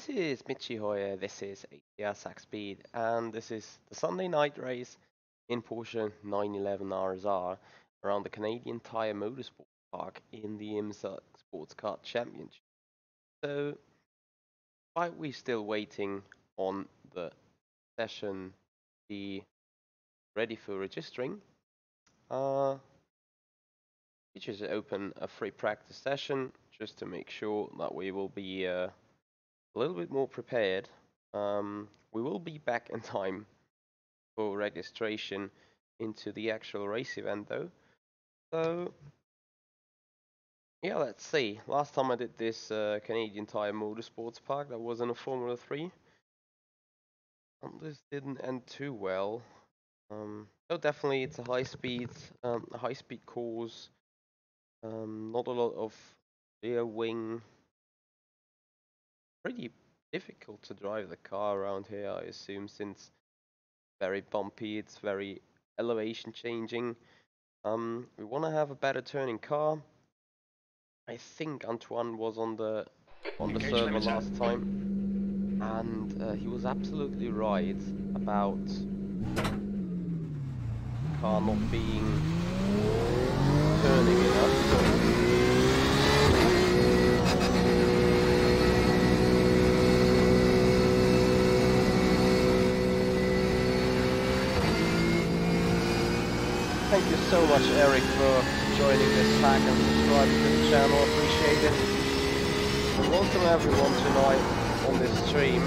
This is Michi Hoyer, this is ACR Zakspeed, and this is the Sunday night race in Porsche 911 RSR around the Canadian Tire Motorsport Park in the IMSA Sportscar Championship. So, while we're still waiting on the session to be ready for registering, we just open a free practice session just to make sure that we will be a little bit more prepared. We will be back in time for registration into the actual race event though. So yeah, let's see. Last time I did this Canadian Tire Motorsports Park, that was in a Formula 3. And this didn't end too well. So definitely it's a high speed course. Not a lot of rear wing. Pretty difficult to drive the car around here, I assume, since very bumpy, it's very elevation changing. We want to have a better turning car. I think Antoine was on the server last time, and he was absolutely right about the car not being turning enough. Thank you so much, Eric, for joining this pack and subscribing to the channel. Appreciate it. Welcome everyone tonight on this stream.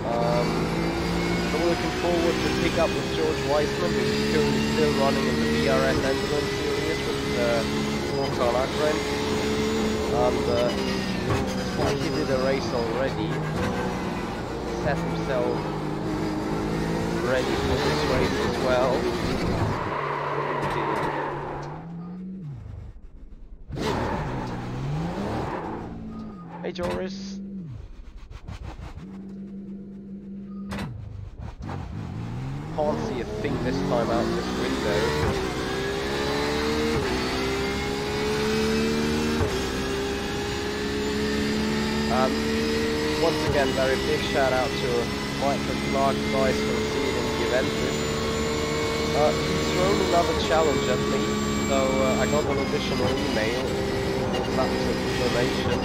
I'm looking forward to pick up with George Weissman, who's currently still running in the VRS Endurance Series with Mortal Agren. And despite he did a race already, set himself ready for this race as well. Hey Joris. Can't see a thing this time out this window. Once again, very big shout out to Michael Clark, guys, for seeing the event. He's thrown another challenge at me, so I got an additional email with lots of information.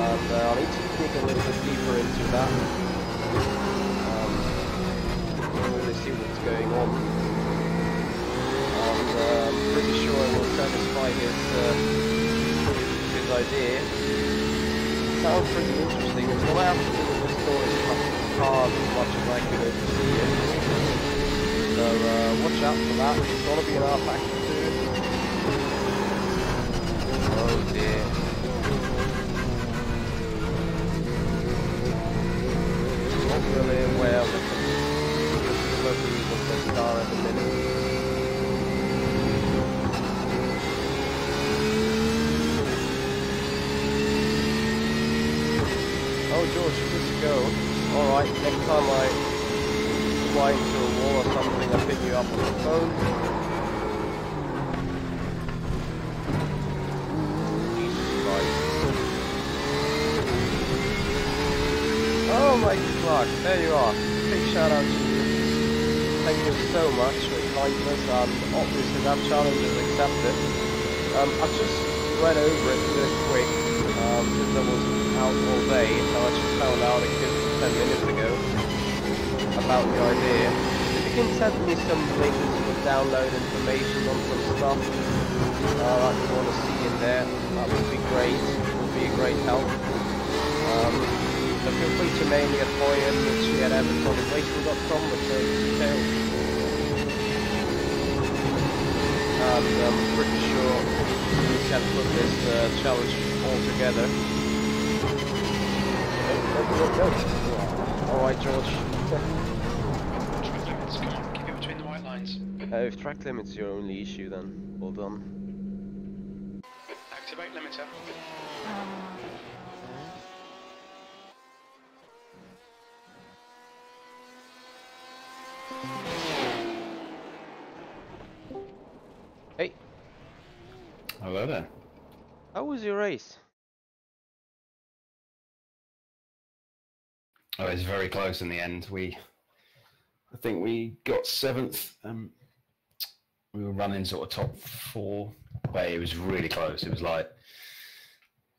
And I need to dig a little bit deeper into that. Really see what's going on. And I'm pretty sure I will satisfy his idea. It sounds pretty interesting. It's gonna have to do with the storage cars as much as I can oversee it. So watch out for that. It's gonna be an rFactor too. Oh dear. Really aware of the capabilities of this car at the minute. Oh George, you're good to go. Alright, next time I fly into a wall or something, I'll pick you up on the phone. Jesus Christ. Oh my Clark, there you are. Big shout out to you. Thank you so much for your kindness, and obviously that challenge is accepted. I've just read over it really quick, since I was out all day, so I just found out a good 10 minutes ago about the idea. If you can send me some links with download information on some stuff that you want to see in there, that would be great. It would be a great help. So feel free to mail me at hoyer@evertonracing.com with those details. And I'm pretty sure we can put this challenge all together. Go. Alright, George. Track limits, come on, keep it between the white lines. If track limits are your only issue, then well done. Activate limiter. Hey. Hello there. How was your race? Oh, it was very close in the end. I think we got 7th. We were running sort of top 4, but it was really close. It was like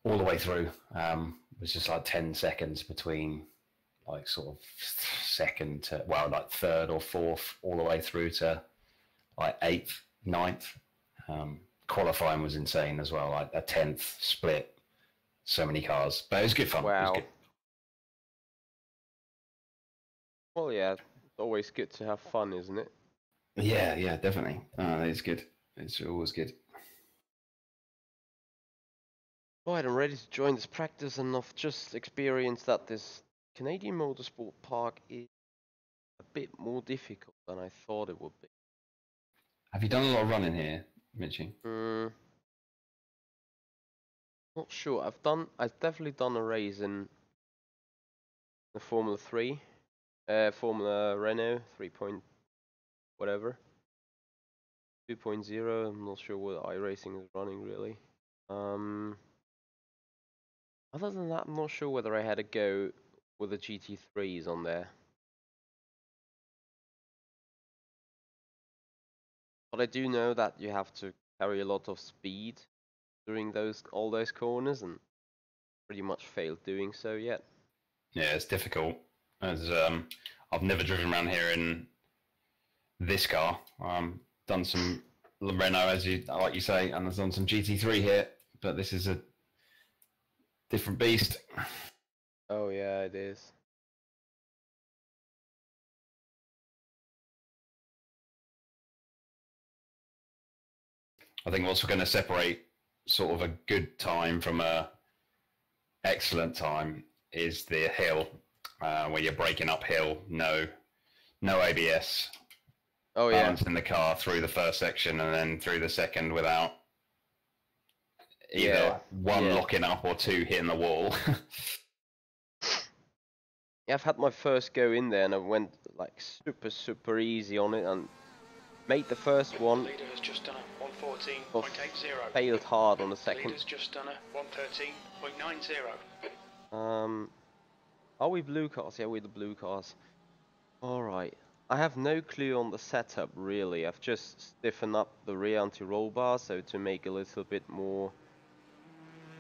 all the way through. It was just like 10 seconds between like sort of second to, well, like 3rd or 4th, all the way through to like 8th, 9th. Qualifying was insane as well, like a 10th split, so many cars, but it was good fun. Wow. It was good. Well, yeah, it's always good to have fun, isn't it? Yeah, definitely. It's good. It's always good. Right, I'm ready to join this practice, and I've just experienced that this Canadian Motorsport Park is a bit more difficult than I thought it would be. Have you done a lot of running here, Michi? Not sure. I've definitely done a race in the Formula 3, Formula Renault 3 point whatever, 2.0. I'm not sure what iRacing is running really. Other than that, I'm not sure whether I had a go with the GT3s on there. But I do know that you have to carry a lot of speed during all those corners, and pretty much failed doing so yet. Yeah, it's difficult. As I've never driven around here in this car. Done some Renault, as like you say, and I've done some GT3 here, but this is a different beast. Oh yeah, it is. I think what's going to separate sort of a good time from a excellent time is the hill, where you're braking uphill, no ABS, Oh yeah, balancing the car through the first section and then through the second without either one locking up or 2 hitting the wall. Yeah, I've had my first go in there, and I went like super easy on it, and made the first one. The leader has just done a 114.80. Failed hard on the second. The leader's just done a 113.90. Are we blue cars? Yeah, we're the blue cars. Alright. I have no clue on the setup really. I've just stiffened up the rear anti-roll bar so to make a little bit more,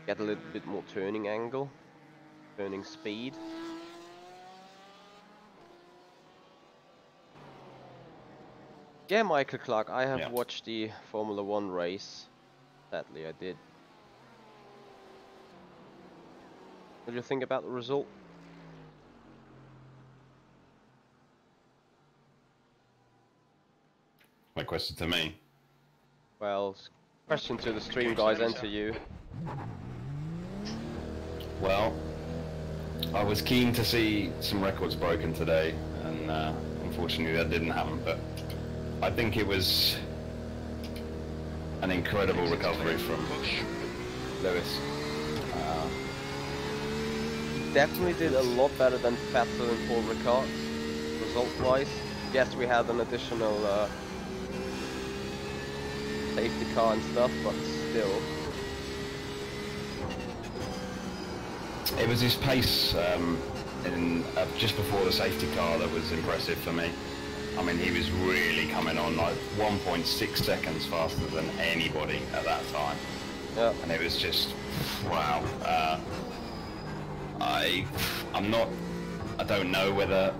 get a little bit more turning angle, turning speed. Yeah, Michael Clark, I have watched the Formula 1 race. Sadly, I did. What do you think about the result? My question to me. Well, question to the stream guys and to you. Well, I was keen to see some records broken today, and unfortunately that didn't happen, but I think it was an incredible recovery from Lewis. He definitely did a lot better than Vettel and Paul Ricard, result-wise. Yes, we had an additional safety car and stuff, but still. It was his pace just before the safety car that was impressive for me. I mean, he was really coming on like 1.6 seconds faster than anybody at that time. Yeah. And it was just, wow. I don't know whether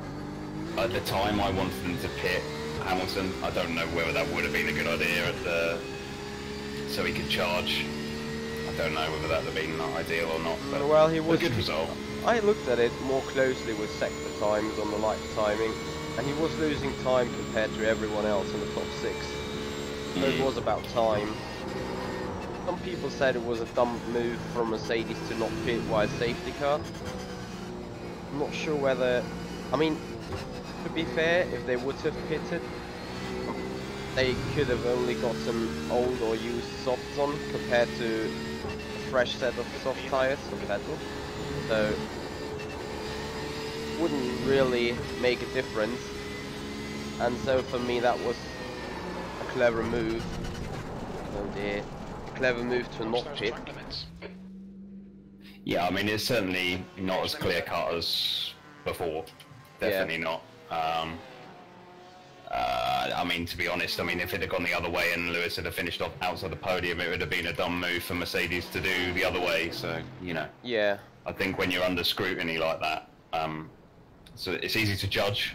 at the time I wanted them to pit Hamilton. I don't know whether that would have been a good idea so he could charge. I don't know whether that would have been ideal or not, but well, he was a good result. I looked at it more closely with sector times on the light timing, and he was losing time compared to everyone else in the top 6. So it was about time. Some people said it was a dumb move from Mercedes to not pit while safety car. I'm not sure whether... I mean, to be fair, if they would have pitted, they could have only gotten old or used softs on compared to a fresh set of soft tyres on Vettel. So, wouldn't really make a difference. And so for me that was a clever move. Oh dear. Clever move to not pit. Yeah, I mean, it's certainly not as clear cut as before. Definitely not. I mean, to be honest, I mean, if it had gone the other way and Lewis had finished off outside the podium, it would have been a dumb move for Mercedes to do the other way. So, you know. Yeah. I think when you're under scrutiny like that, so it's easy to judge,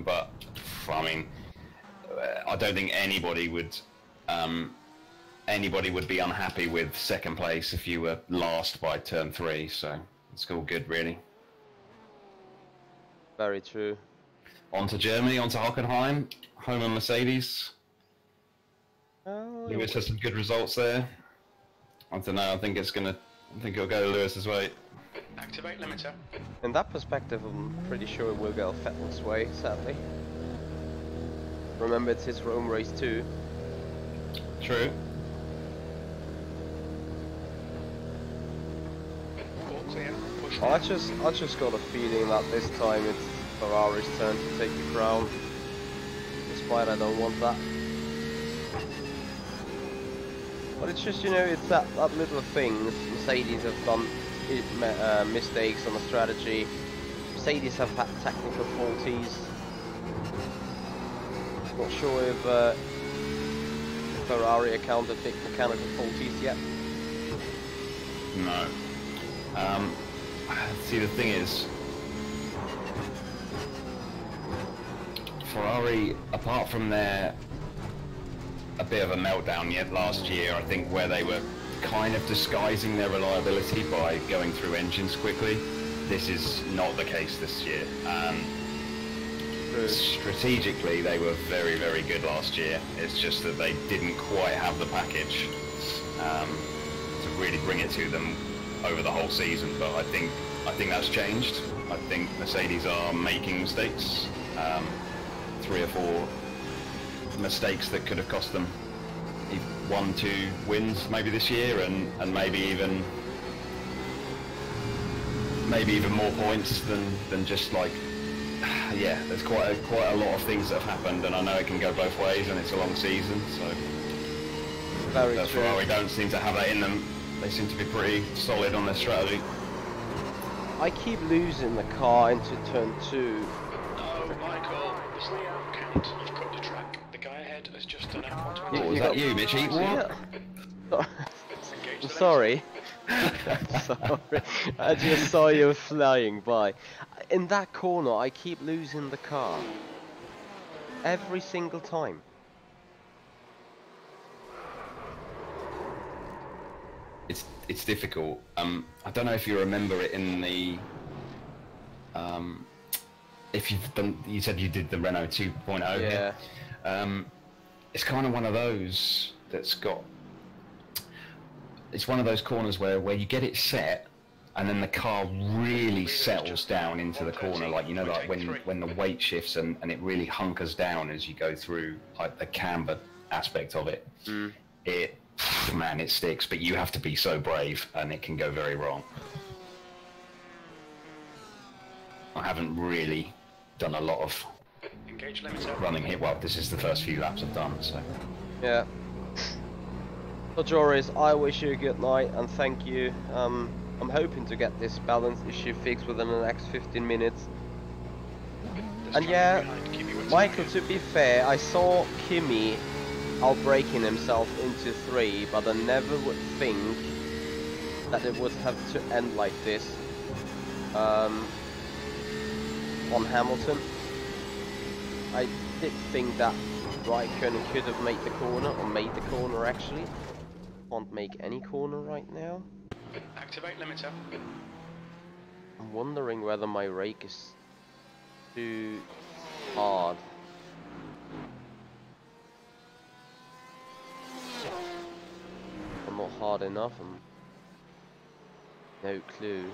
but I mean, I don't think anybody would be unhappy with second place if you were last by turn 3. So it's all good, really. Very true. On to Germany, on to Hockenheim, home of Mercedes. Oh, Lewis has some good results there. I don't know. I think it'll go Lewis's way. Activate limiter. In that perspective, I'm pretty sure it will go Vettel's way, sadly. Remember, it's his Rome race too. True. All clear. Push I just got a feeling that this time it's Ferrari's turn to take the crown. Despite I don't want that. But it's just, you know, it's that little things. Mercedes have done mistakes on the strategy. Mercedes have had technical faulties. Not sure if Ferrari accounted big mechanical faulties yet. No. See, the thing is, Ferrari, apart from a bit of a meltdown yet last year, I think, where they were kind of disguising their reliability by going through engines quickly, this is not the case this year. Strategically, they were very, very good last year. It's just that they didn't quite have the package to really bring it to them over the whole season. But I think that's changed. I think Mercedes are making mistakes. 3 or 4 mistakes that could have cost them 1-2 wins maybe this year, and maybe even more points than just like, yeah, there's quite a lot of things that have happened, and I know it can go both ways, and it's a long season, so Very true. Ferrari don't seem to have that in them. They seem to be pretty solid on their strategy. I keep losing the car into turn 2. Oh, Michael, there's no count. You've cut the track. The guy ahead has just done out 120. Was that you, Michi? What? I'm sorry. Sorry. I just saw you flying by. In that corner, I keep losing the car. Every single time. It's difficult. I don't know if you remember it in the. If you've done, you said you did the Renault 2.0. Yeah. It's kind of one of those that's got. It's one of those corners where you get it set, and then the car really settles down into the corner, like, you know, like when the weight shifts and it really hunkers down as you go through, like, the camber aspect of it. Man, it sticks, but you have to be so brave, and it can go very wrong. I haven't really done a lot of Engage limiter. running here. Well, this is the first few laps I've done, so. Yeah. So Joris, I wish you a good night and thank you. I'm hoping to get this balance issue fixed within the next 15 minutes. And yeah, Michael, to be fair, I saw Kimi outbraking himself into 3, but I never would think that it would have to end like this on Hamilton. I did think that Raikkonen could have made the corner, or made the corner actually. Can't make any corner right now. Activate limiter. I'm wondering whether my rake is too hard. I'm not hard enough, I'm no clue.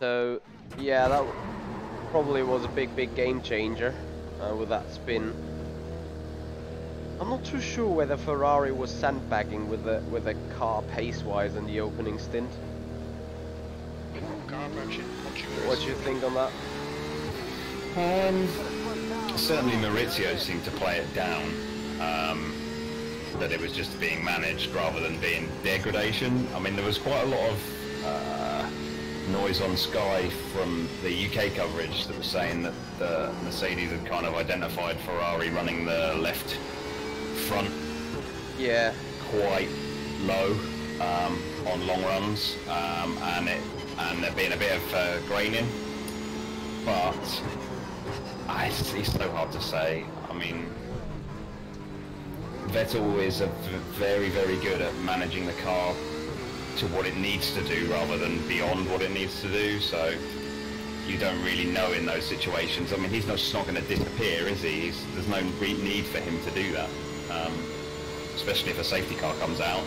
So yeah, that probably was a big game changer with that spin. I'm not too sure whether Ferrari was sandbagging with the car pace-wise in the opening stint. Car approaching. What do you think on that? Certainly Maurizio seemed to play it down. that it was just being managed rather than being degradation. I mean, there was quite a lot of noise on Sky from the UK coverage that was saying that the Mercedes had kind of identified Ferrari running the left front quite low on long runs, and there being a bit of graining, but it's so hard to say. I mean, Vettel is very, very good at managing the car to what it needs to do rather than beyond what it needs to do, so you don't really know in those situations. I mean, he's just not going to disappear, is he? There's no need for him to do that, especially if a safety car comes out.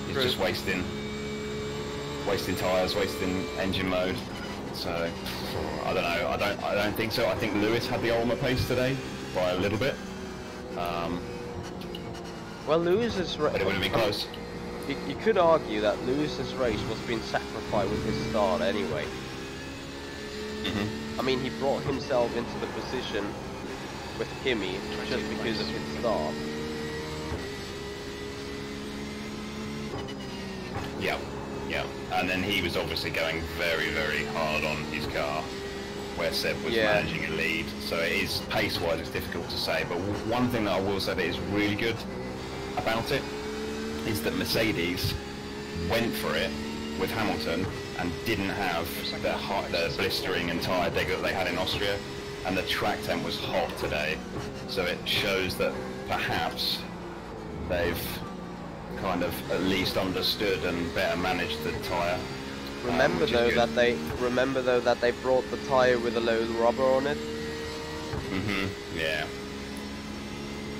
He's just wasting tyres, wasting engine mode. So I don't know. I don't think so. I think Lewis had the ultimate pace today by a little bit. Well, Lewis's but it would have been close. You could argue that Lewis's race was being sacrificed with his start anyway. I mean, he brought himself into the position with Kimi just because of his start. Yeah, and then he was obviously going very, very hard on his car, where Seb was managing a lead. So it is, pace-wise, it's difficult to say. But one thing that I will say that is really good about it is that Mercedes went for it with Hamilton and didn't have the blistering and tyre dig that they had in Austria, and the track temp was hot today. So it shows that perhaps they've kind of at least understood and better managed the tyre. Remember though that they brought the tyre with a load of rubber on it. Yeah.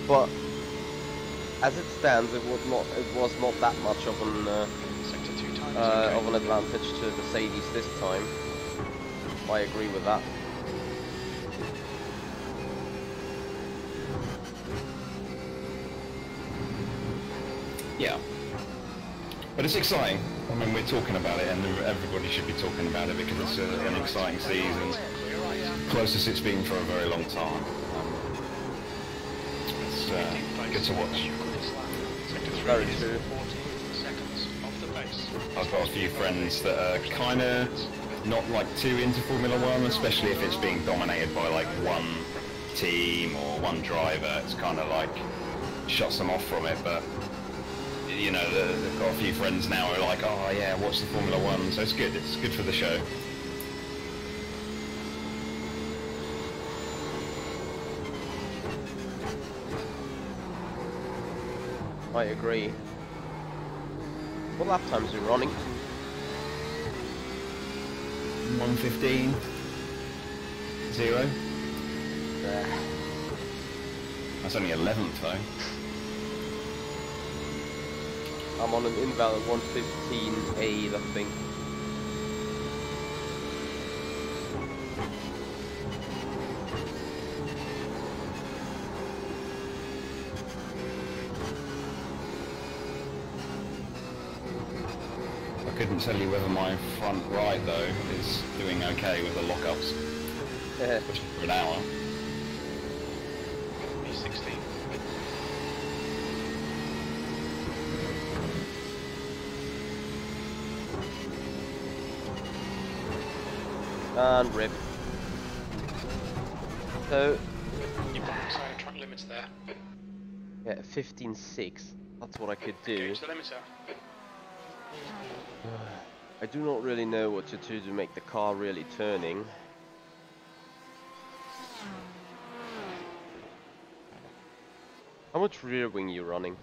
But as it stands, it was not that much of an advantage to Mercedes this time. I agree with that. Yeah, but it's exciting. I mean, we're talking about it, and everybody should be talking about it because it's an exciting season, closest it's been for a very long time. It's good to watch. Very true. I've got a few friends that are kind of not like too into Formula One, especially if it's being dominated by like one team or one driver. It's kind of like shuts them off from it, but you know, they've got a few friends now who are like, oh yeah, watch the Formula One, so it's good for the show. I agree. What lap times are you running? 1:15. 0. That's only 11th though. I'm on an invalid 1:15.8, I think. I couldn't tell you whether my front right though is doing okay with the lockups. Pushing for an hour. E16. And rip. So You've got inside track limits there. yeah, 15.6. That's what I could do. Gauge the limiter. I do not really know what to do to make the car really turning. How much rear wing are you running?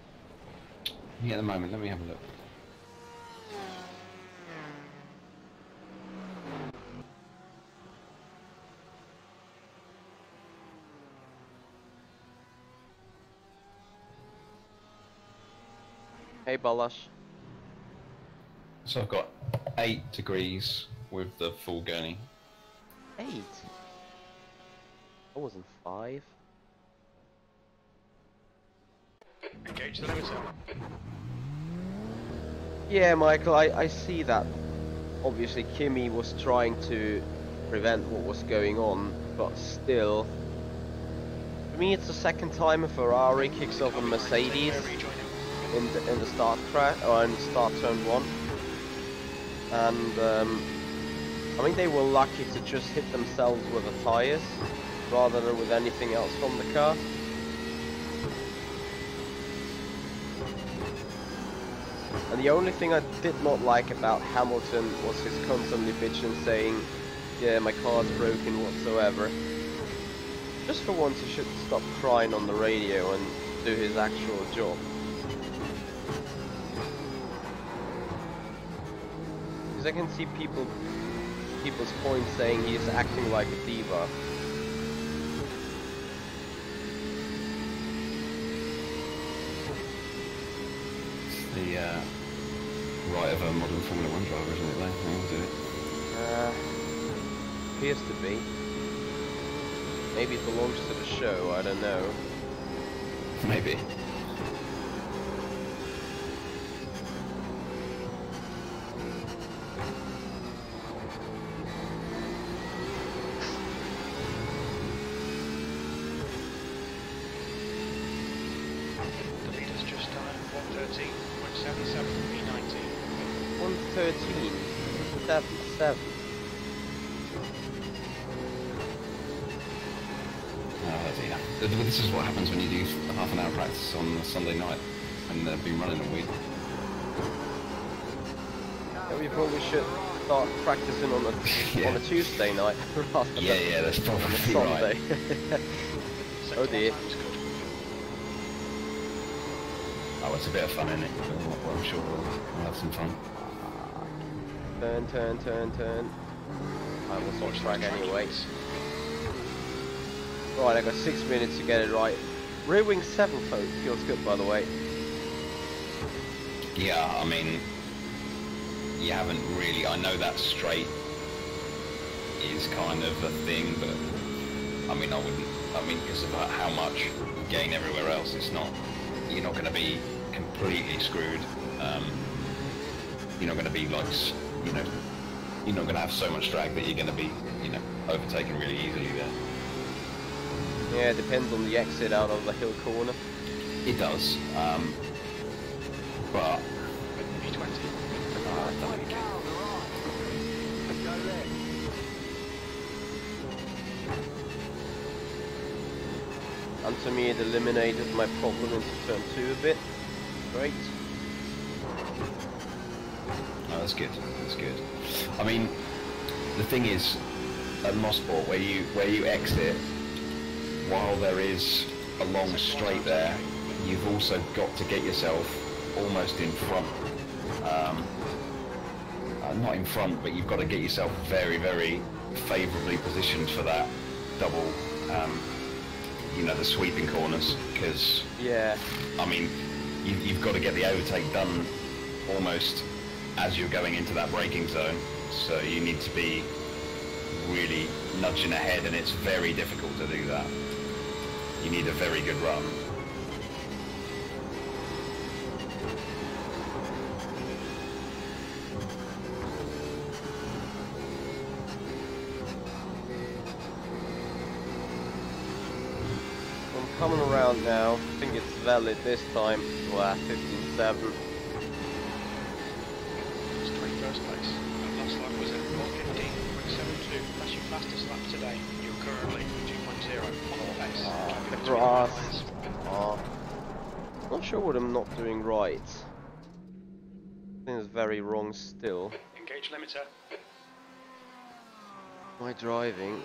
Yeah, at the moment, let me have a look. Hey Balash. So I've got 8 degrees with the full gurney. 8? I wasn't 5. Engage the limiter. Yeah, Michael, I see that. Obviously, Kimi was trying to prevent what was going on, but still. For me, it's the second time a Ferrari kicks off a Mercedes. in the start track or in the start turn 1, and I mean they were lucky to just hit themselves with the tires rather than with anything else from the car. And the only thing I did not like about Hamilton was his constantly bitching, saying, yeah, my car's broken whatsoever. Just for once he should stop crying on the radio and do his actual job. Because I can see people's points saying he's acting like a diva. The right of a modern Formula 1 driver, isn't it, though? How was it? Appears to be. Maybe it belongs to the show, I don't know. Maybe. The leader's just done 113.77 V90. 113.77. This is what happens when you do a half an hour practice on a Sunday night and they've been running a week. Yeah, we probably should start practicing on a on a Tuesday night rather than Yeah, that's probably on a Sunday. right. Oh dear. Oh, it's a bit of fun, isn't it? Well, I'm sure we'll have some fun. Turn. I was on track anyway. Right, I got 6 minutes to get it right. Rear wing 7 feels good, by the way. Yeah, I mean, you haven't really. I know that straight is kind of a thing, but I mean, I wouldn't. I mean, because of how much you gain everywhere else, it's not. You're not going to be completely screwed. You're not going to be like, you know, you're not going to have so much drag that you're going to be, you know, overtaken really easily there. Yeah, it depends on the exit out of the hill corner. It does, but V20. And to me it eliminated my problem into turn 2 a bit. Great. no, that's good. That's good. I mean, the thing is, at Mosport, where you exit, while there is a long straight there, you've also got to get yourself almost in front. Not in front, but you've got to get yourself very, very favourably positioned for that double, you know, the sweeping corners, because, Yeah. I mean, you've got to get the overtake done almost as you're going into that braking zone, so you need to be really nudging ahead, and it's very difficult to do that. You need a very good run. I'm coming around now. I think it's valid this time. Wow, 15.7. It's 21st place. And last lap was at 1:15.72. That's your fastest lap today. You're currently 2.0 on the pace. The grass. Not sure what I'm not doing right. I think it's very wrong still. Engage limiter. My driving.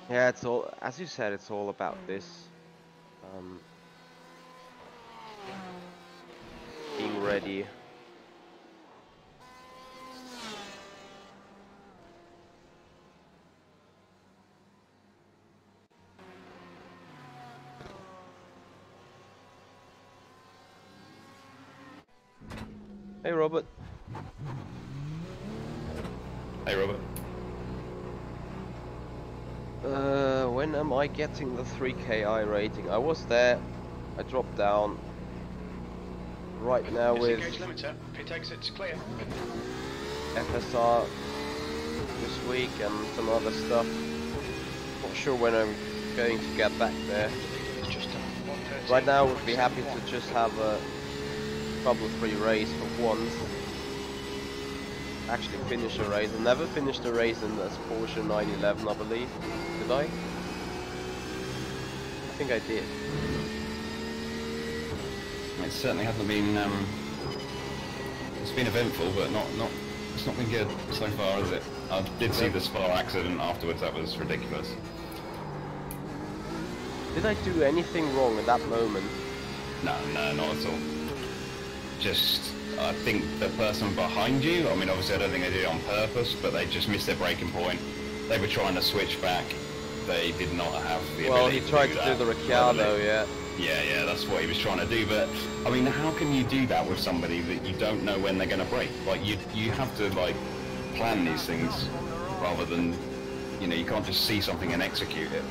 Yeah, it's all, as you said, it's all about this. Being ready. Hey, Robert. Hey, Robert. When am I getting the 3K rating? I was there. I dropped down. Right now with Engage limiter. Pit exit's clear. FSR this week and some other stuff. Not sure when I'm going to get back there. The leader is just done 1:13. Right now, I would be happy to just have a trouble-free race for once. Actually finish a race. I never finished a race in this Porsche 911, I believe. Did I? I think I did. It certainly hasn't been. It's been eventful, but it's not been good so far, has it? I did see the Spa accident afterwards. That was ridiculous. Did I do anything wrong at that moment? No, not at all. Just, I think the person behind you, I mean, obviously I don't think they did it on purpose, but they just missed their braking point. They were trying to switch back. They did not have the ability to do that. Well, he tried to do the Ricciardo, yeah. Yeah, that's what he was trying to do, but, I mean, how can you do that with somebody that you don't know when they're going to brake? Like, you have to, like, plan these things, rather than, you know, you can't just see something and execute it.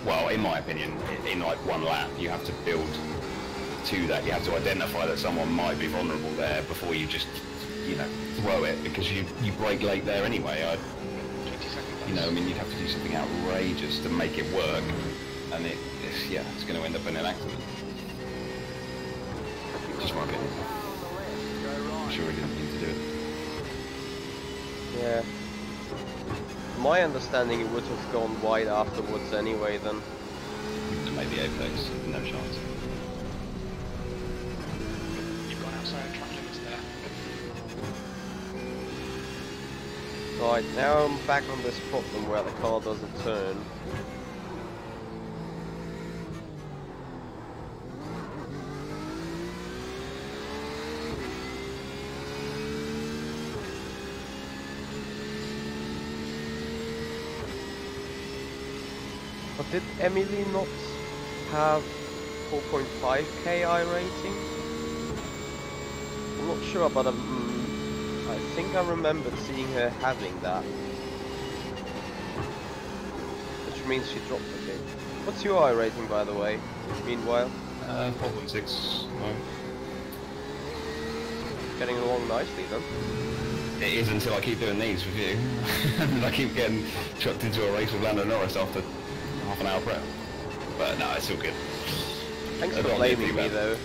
Well, in my opinion, in like one lap, you have to build to that. You have to identify that someone might be vulnerable there before you just, you know, throw it, because you brake late there anyway. You know, I mean, you'd have to do something outrageous to make it work, and it's going to end up in an accident. Just my opinion. I'm sure he didn't mean to do it. Yeah. My understanding, it would have gone wide afterwards anyway then. Maybe Apex, no chance. You've gone outside track limits there. Right, now I'm back on this problem where the car doesn't turn. But did Emily not have 4.5k iRacing? I'm not sure, but I think I remembered seeing her having that. Which means she dropped a bit. What's your iRating, by the way, meanwhile? 4.6. Getting along nicely then. It is, until I keep doing these with you. And I keep getting chucked into a race with Lando Norris after half an hour prep. But no, it's all good. Thanks for blaming me though.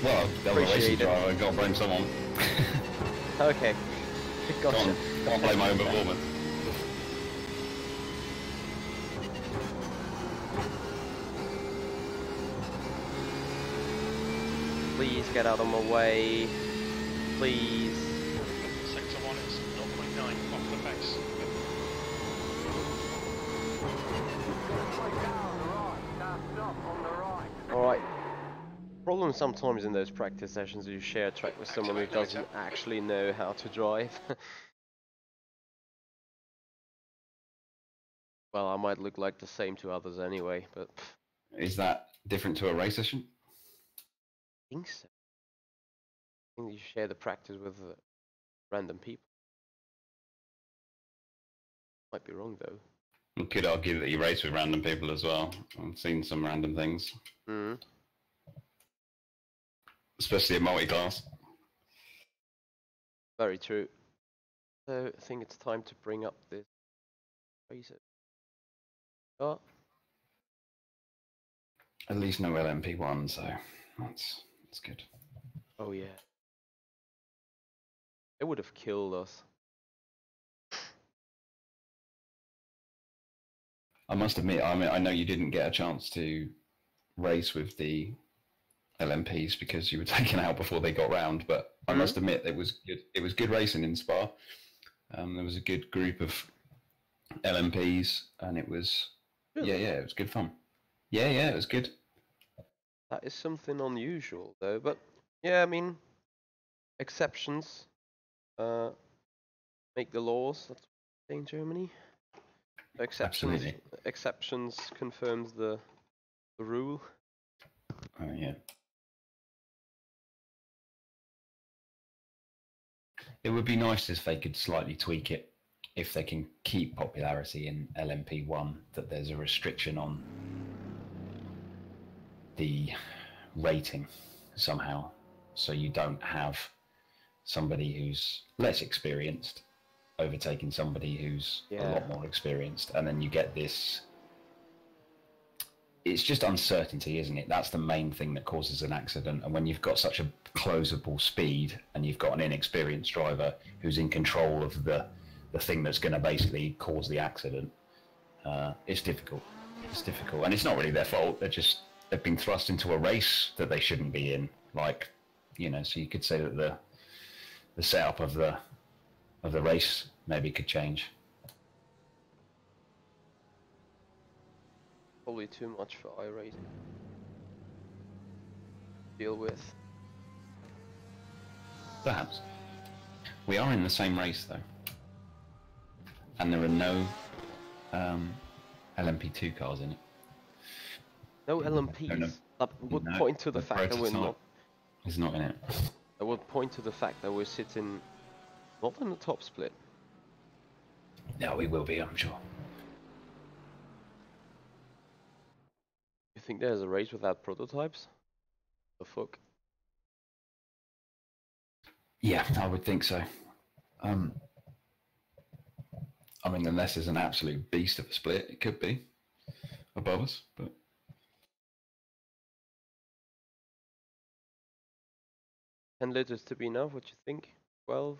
Well, that was a racing driver, I've got to blame someone. Okay. Gotcha. Can't blame my own performance. Please get out of my way. Please. Sector 1 is 0.9 off the pace. Alright. Problem sometimes in those practice sessions is you share a track with someone who doesn't actually know how to drive. Well, I might look like the same to others anyway, but... Is that different to a race session? I think so. I think you share the practice with random people. Might be wrong though. You could argue that you race with random people as well. I've seen some random things. Mm. Especially in multi-class. Very true. So I think it's time to bring up this racer. Oh. At least no LMP1, so that's good. Oh yeah. It would have killed us. I must admit, I know you didn't get a chance to race with the LMPs because you were taken out before they got round, but I must admit it was good. It was good racing in Spa. There was a good group of LMPs, and it was it was good fun. Yeah, it was good. That is something unusual though, but yeah, I mean, exceptions make the laws. That's what they say in Germany. Exceptions confirms the rule. Oh yeah. It would be nice if they could slightly tweak it, if they can keep popularity in LMP1, that there's a restriction on the rating somehow, so you don't have somebody who's less experienced overtaking somebody who's a lot more experienced, and then you get this it's just uncertainty, isn't it? That's the main thing that causes an accident. And when you've got such a closable speed and you've got an inexperienced driver who's in control of the thing that's going to basically cause the accident, it's difficult. It's difficult, and it's not really their fault. They've been thrust into a race that they shouldn't be in. Like, you know, so you could say that the setup of the race maybe could change. Probably too much for iRacing to deal with. Perhaps. We are in the same race though, and there are no LMP2 cars in it. No LMPs. That would point to the fact that we're not. It's not in it. That would point to the fact that we're sitting not in the top split. Yeah, we will be, I'm sure. You think there's a race without prototypes? The fuck? Yeah, I would think so. I mean, unless there's an absolute beast of a split, it could be above us, but 10 liters to be enough, what you think? 12?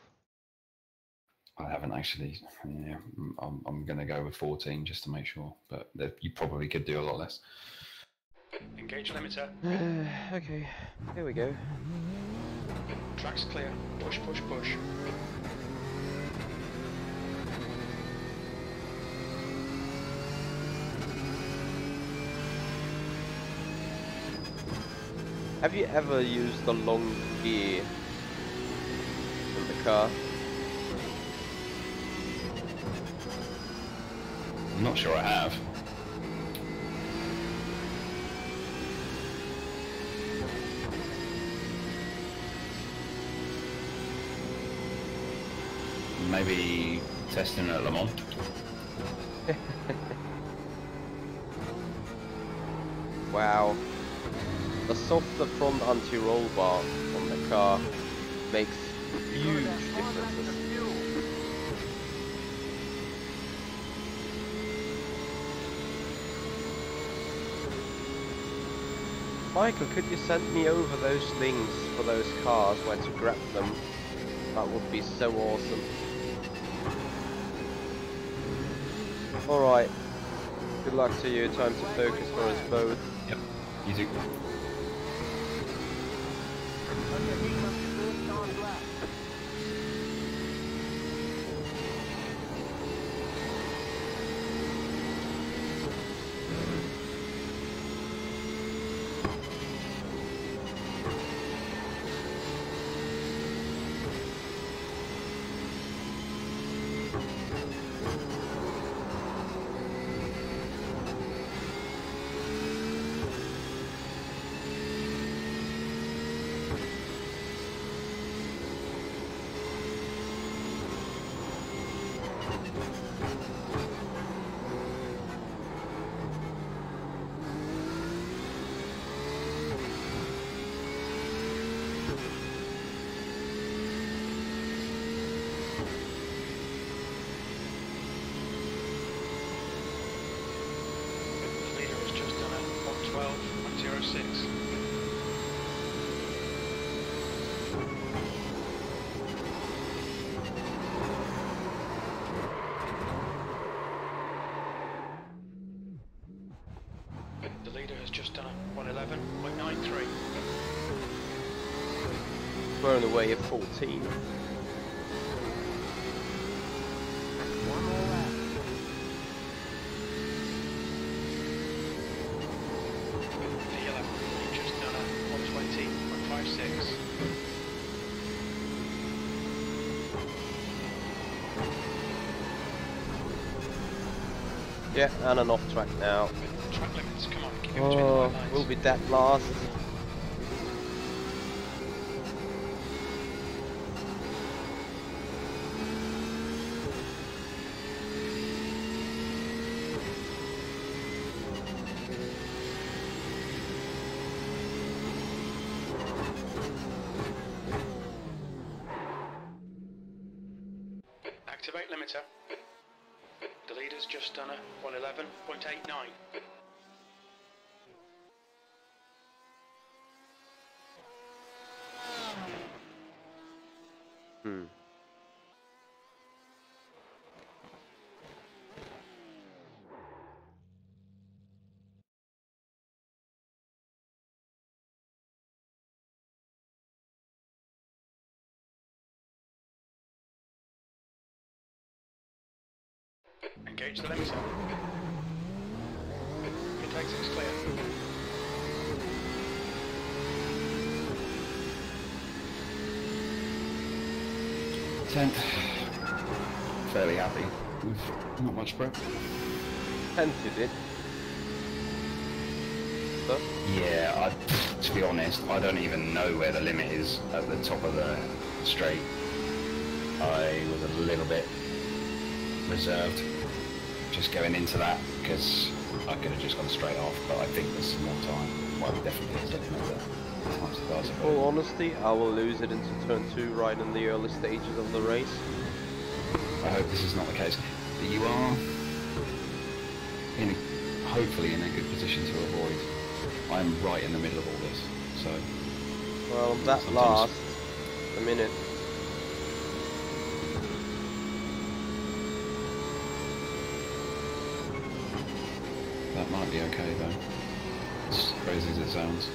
I haven't actually. Yeah, I'm going to go with 14 just to make sure, but you probably could do a lot less. Engage limiter. Okay, here we go. Track's clear. Push, push, push. Have you ever used the long gear in the car? I'm not sure I have. Maybe testing at Le Mans. Wow. The softer front anti-roll bar on the car makes huge differences. Michael, could you send me over those links for those cars, where to grab them? That would be so awesome. Alright. Good luck to you. Time to focus for us both. Yep. You too. The leader has just done a 111.93. Thrown away at 14. One more lap. Dealer, you've just done a 120.56. Yeah, and an off track now. Track limits, come on, keep it between the Oh, white lines. we'll be dead last. Activate limiter. The leader's just done a 111.89. Hmm. Engage the limiter. Pit exit's clear. Tenth. Fairly happy with not much prep. 10th you did. So? Yeah, to be honest, I don't even know where the limit is at the top of the straight. I was a little bit reserved just going into that because I could have just gone straight off, but I think there's some more time. Well, definitely is looking at the times it does. In all honesty, I will lose it into turn 2 right in the early stages of the race. I hope this is not the case. But you are hopefully in a good position to avoid. I'm right in the middle of all this, so... Well, that sometimes lasts a minute. that might be okay though, as crazy as it sounds.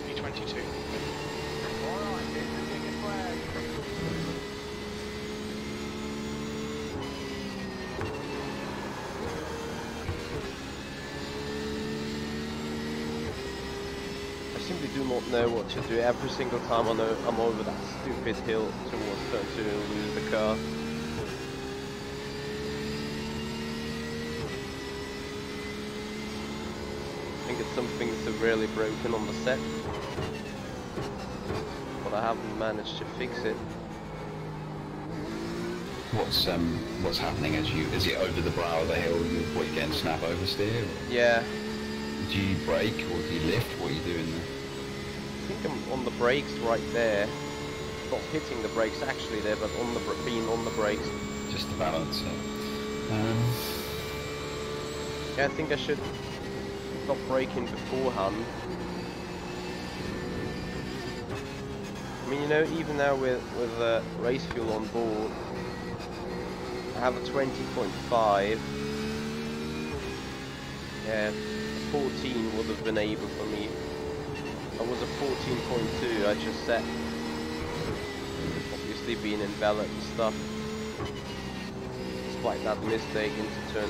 P22. Alright, here's the ticket flag. I simply do not know what to do every single time I know I'm over that stupid hill towards turn 2 and lose the car. I think it's something severely broken on the set, but I haven't managed to fix it. What's happening as you, is it over the brow of the hill, what, you getting snap oversteer? Yeah, Do you brake or do you lift? What are you doing there? I think I'm on the brakes right there. Not hitting the brakes actually there, but on the being on the brakes. Just to balance it. Yeah, I think I should stop braking beforehand. I mean, you know, even now with race fuel on board, I have a 20.5. Yeah, 14 would have been able for me. I was a 14.2. I just set, obviously being in ballot and stuff. Despite that mistake into turn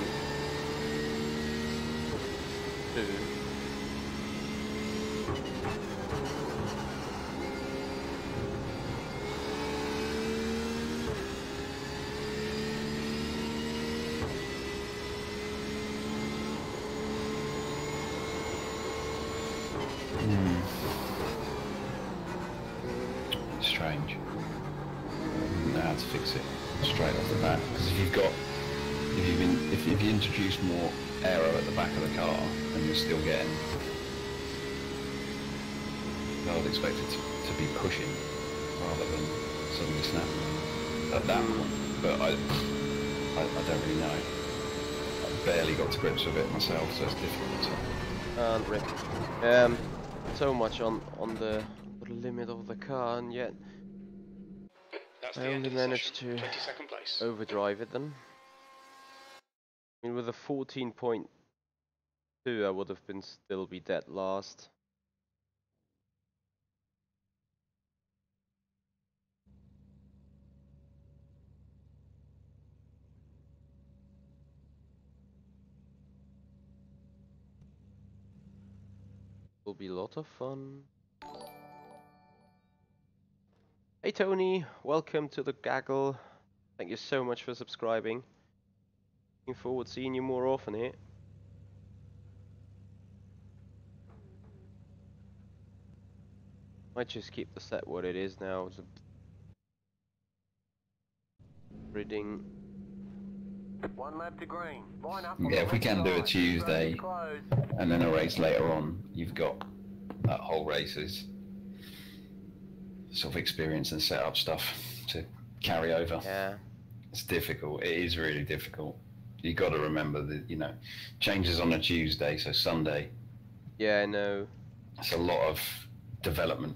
2. Strange. Know how to fix it straight off the bat. Because if you introduce more aero at the back of the car, then you're still getting. I would expect it to be pushing rather than suddenly snapping at that point. But I don't really know. I barely got to grips with it myself, so it's difficult. And Rick, so much on the limit of the car, and yet That's I the end only of the managed session. to 22nd place. overdrive it then. I mean, with a 14.2, I would have been still be dead last. Will be a lot of fun. Hey Tony, welcome to the gaggle. Thank you so much for subscribing. Looking forward to seeing you more often here. Might just keep the set what it is now. It's a reading. One lap to green. Line up. Yeah, if we can do a Tuesday and then a race later on, you've got that whole race's sort of experience and setup stuff to carry over. Yeah. It's difficult. It is really difficult. You got to remember that, you know, changes on a Tuesday, so Sunday. Yeah, I know. It's a lot of development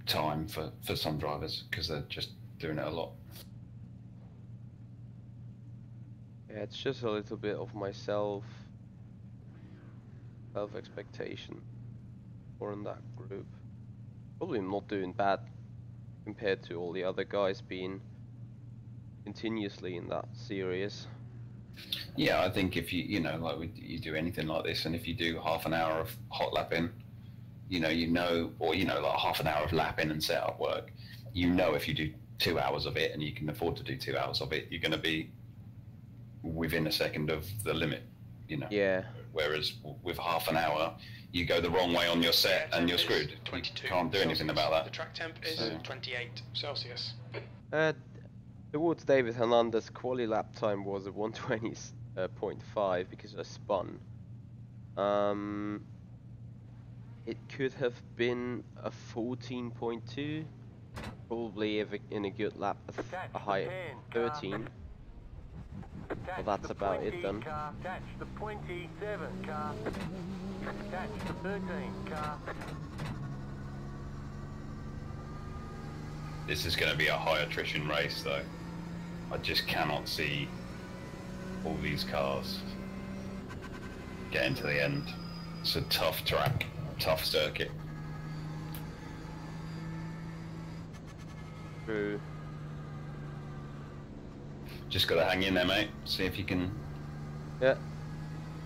time for some drivers because they're just doing it a lot. Yeah, it's just a little bit of myself expectation for in that group. Probably not doing bad compared to all the other guys being continuously in that series. Yeah, I think if you know, like you do anything like this, and if you do half an hour of hot lapping, you know, or like half an hour of lapping and setup work, you know, if you do 2 hours of it and you can afford to do 2 hours of it, you're going to be within a second of the limit, you know. Yeah. Whereas with half an hour, you go the wrong way on your set and you're screwed. 22 Can't do anything about that. The track temp is 28 Celsius. Towards David Hernandez, quali lap time was a 120.5 because I spun. It could have been a 14.2, probably if in a good lap a high 13. Well, that's about it then. Car. Catch the 27 car. Catch the 13 car. This is going to be a high attrition race, though. I just cannot see all these cars getting to the end. It's a tough track, tough circuit. True. Just got to hang in there, mate. See if you can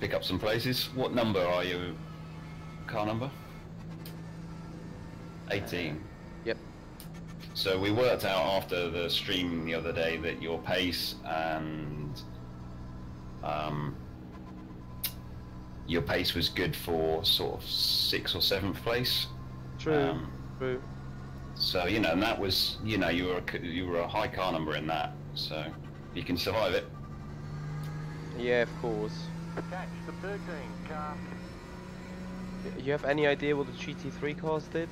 pick up some places. What number are you? Car number? 18. Yep. So we worked out after the stream the other day that your pace and your pace was good for sort of 6th or 7th place. True. True. So you know, and that was, you know, you were a high car number in that. So you can survive it. Yeah, of course. Catch the 13 car. You have any idea what the GT3 cars did?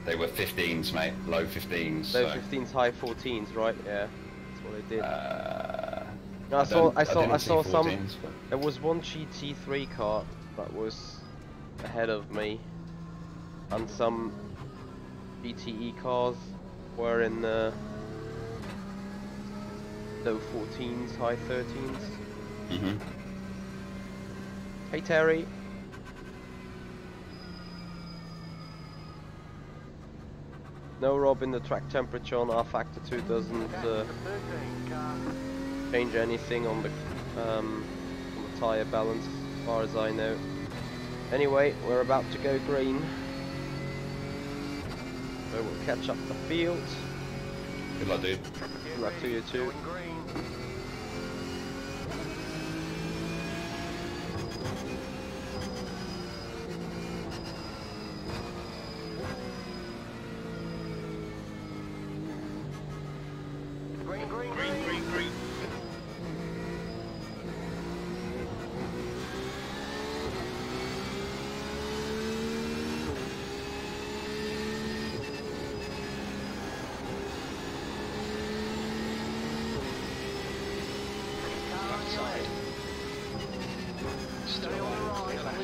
They were 15s, mate. Low 15s. Low so. 15s, high 14s, right? Yeah, that's what they did. I saw some. 14s, but... There was one GT3 car that was ahead of me, and some GTE cars were in the low 14s, high 13s. Mhm. Hey Terry. No, Robin, the track temperature on rFactor 2 doesn't change anything on the tyre balance, as far as I know. Anyway, we're about to go green. So we'll catch up the field. Good luck, dude. Good luck to you too. Green. Left side. Still there. Clear left.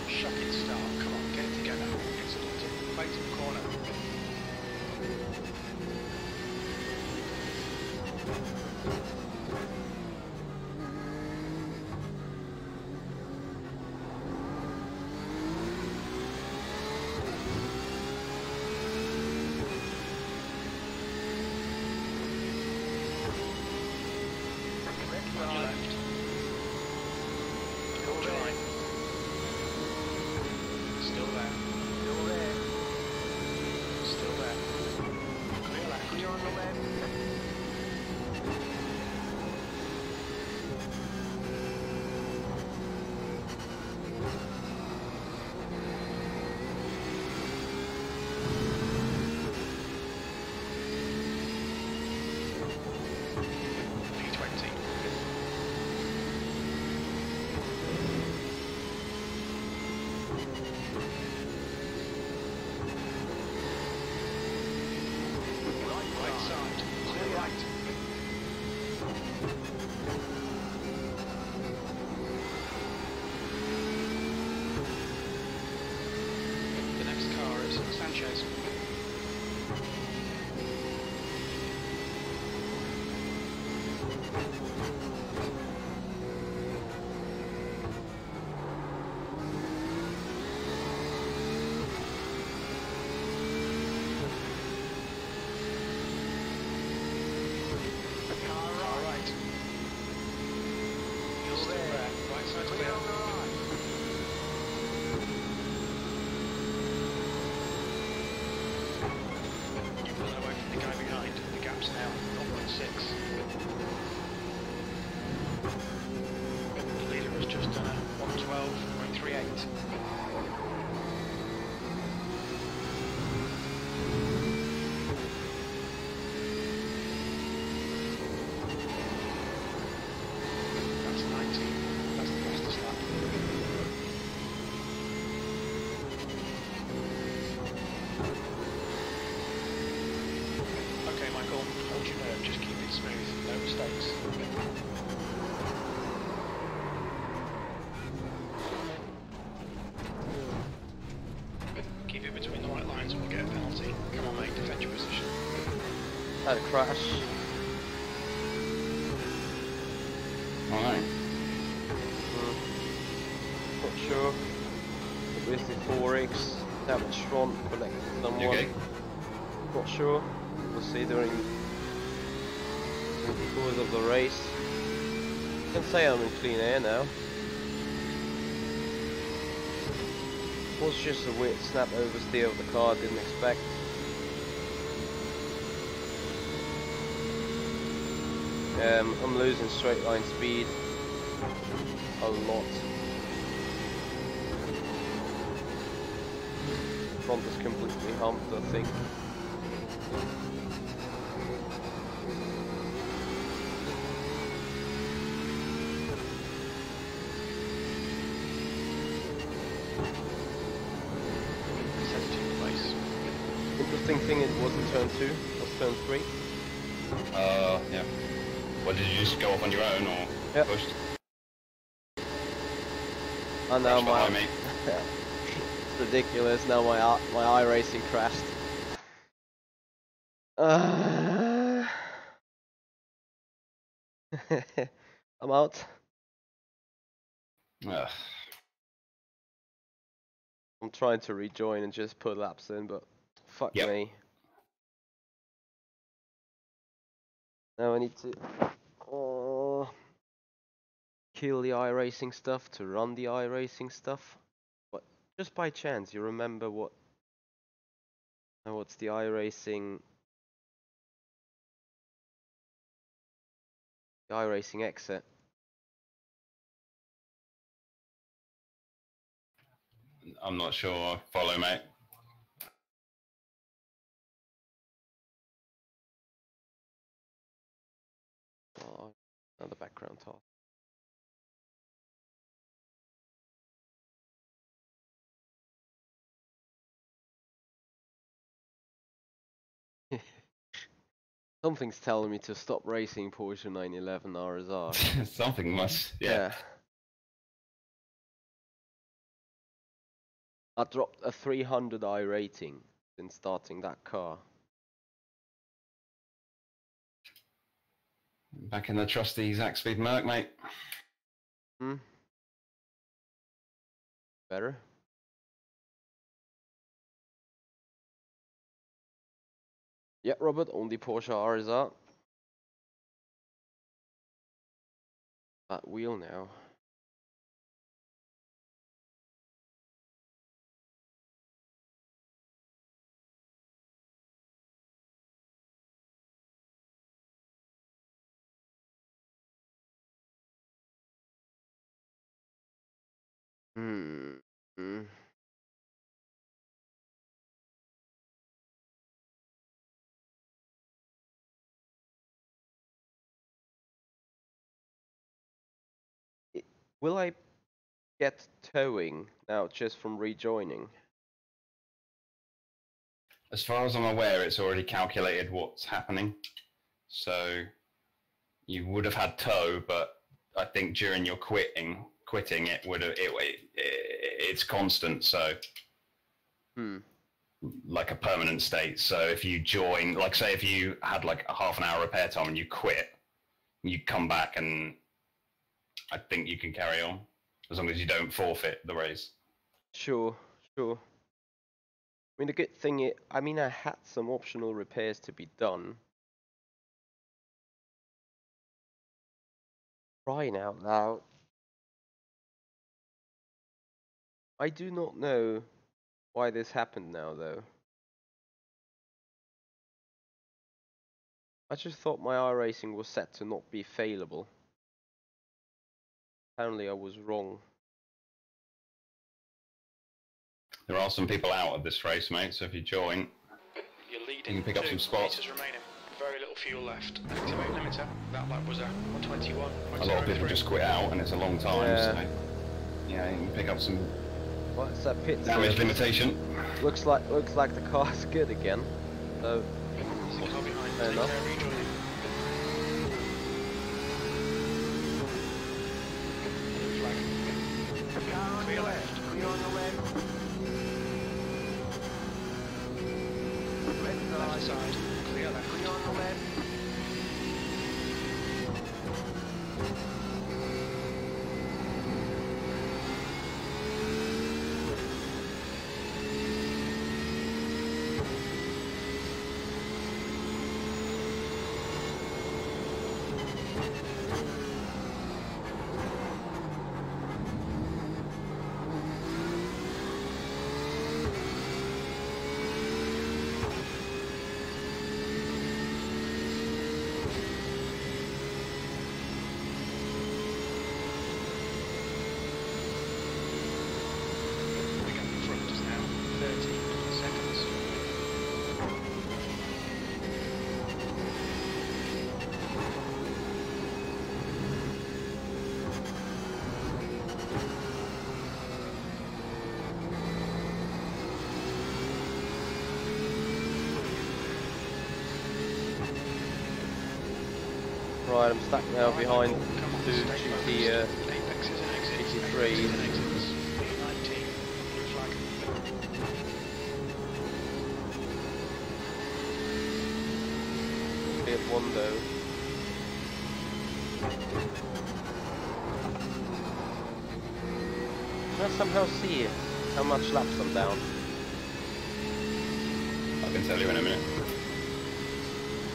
Shocking start. Come on, get it together. It's a little fatal corner. On your left. Hold your line. Still there. Clear left. Clear on the left. mistakes. Keep it between the white lines and we'll get a penalty. Come on mate, defend your position. Had a crash. Alright. Not sure. With the 4X, damaged front, collected someone. You okay? Not sure. We'll see during the course of the race. I can say I'm in clean air now. Was just a weird snap oversteer of the car, didn't expect. I'm losing straight line speed a lot. Front is completely humped, I think. Interesting thing, it wasn't turn 2, it was turn 3. Yeah. Well, did you just go off on your own or pushed? And now my me. it's ridiculous. Now my iRacing crashed. I'm out. Ugh. I'm trying to rejoin and just put laps in, but fuck Yep. me. Now I need to kill the iRacing stuff to run the iRacing stuff. But just by chance, you remember what's the iRacing? The iRacing exit. I'm not sure. Follow, mate. Oh, another background talk. Something's telling me to stop racing Porsche 911 RSR. Something must. Yeah. I dropped a 300 I rating since starting that car. Back in the trusty Zakspeed Merc, mate. Better. Yeah, Robert, only Porsche RSR. That wheel now. Will I get towing now just from rejoining? As far as I'm aware, it's already calculated what's happening. So you would have had tow, but I think during your quitting, it would have it's constant. So like a permanent state. So if you join, like say if you had like a half an hour repair time and you quit, you come back and I think you can carry on as long as you don't forfeit the race. Sure. I mean, the good thing I had some optional repairs to be done. Crying out loud. I do not know why this happened now, though. I just thought my iRacing was set to not be failable. Apparently I was wrong. There are some people out of this race, mate, so if you join, You're leading. you can pick up some spots. Meters remaining. Very little fuel left. Activate limiter. That lap was a 121. A lot of people just quit out and it's a long time, Yeah. so yeah, you can pick up some What's that pit? damage limitation. Looks like the car's good again. So Car behind. fair Take enough. care, rejoining. clear left. Clear on the left. Left side, clear left. Clear on the left. The gap in front is now 30 seconds. Right, I'm stuck now behind Come on, two stay GT focused. Apexes and exits. GT3s. Apexes and exits. P19, blue flag. Cleared one though. Can I somehow see how much laps I'm down? I can tell you in a minute.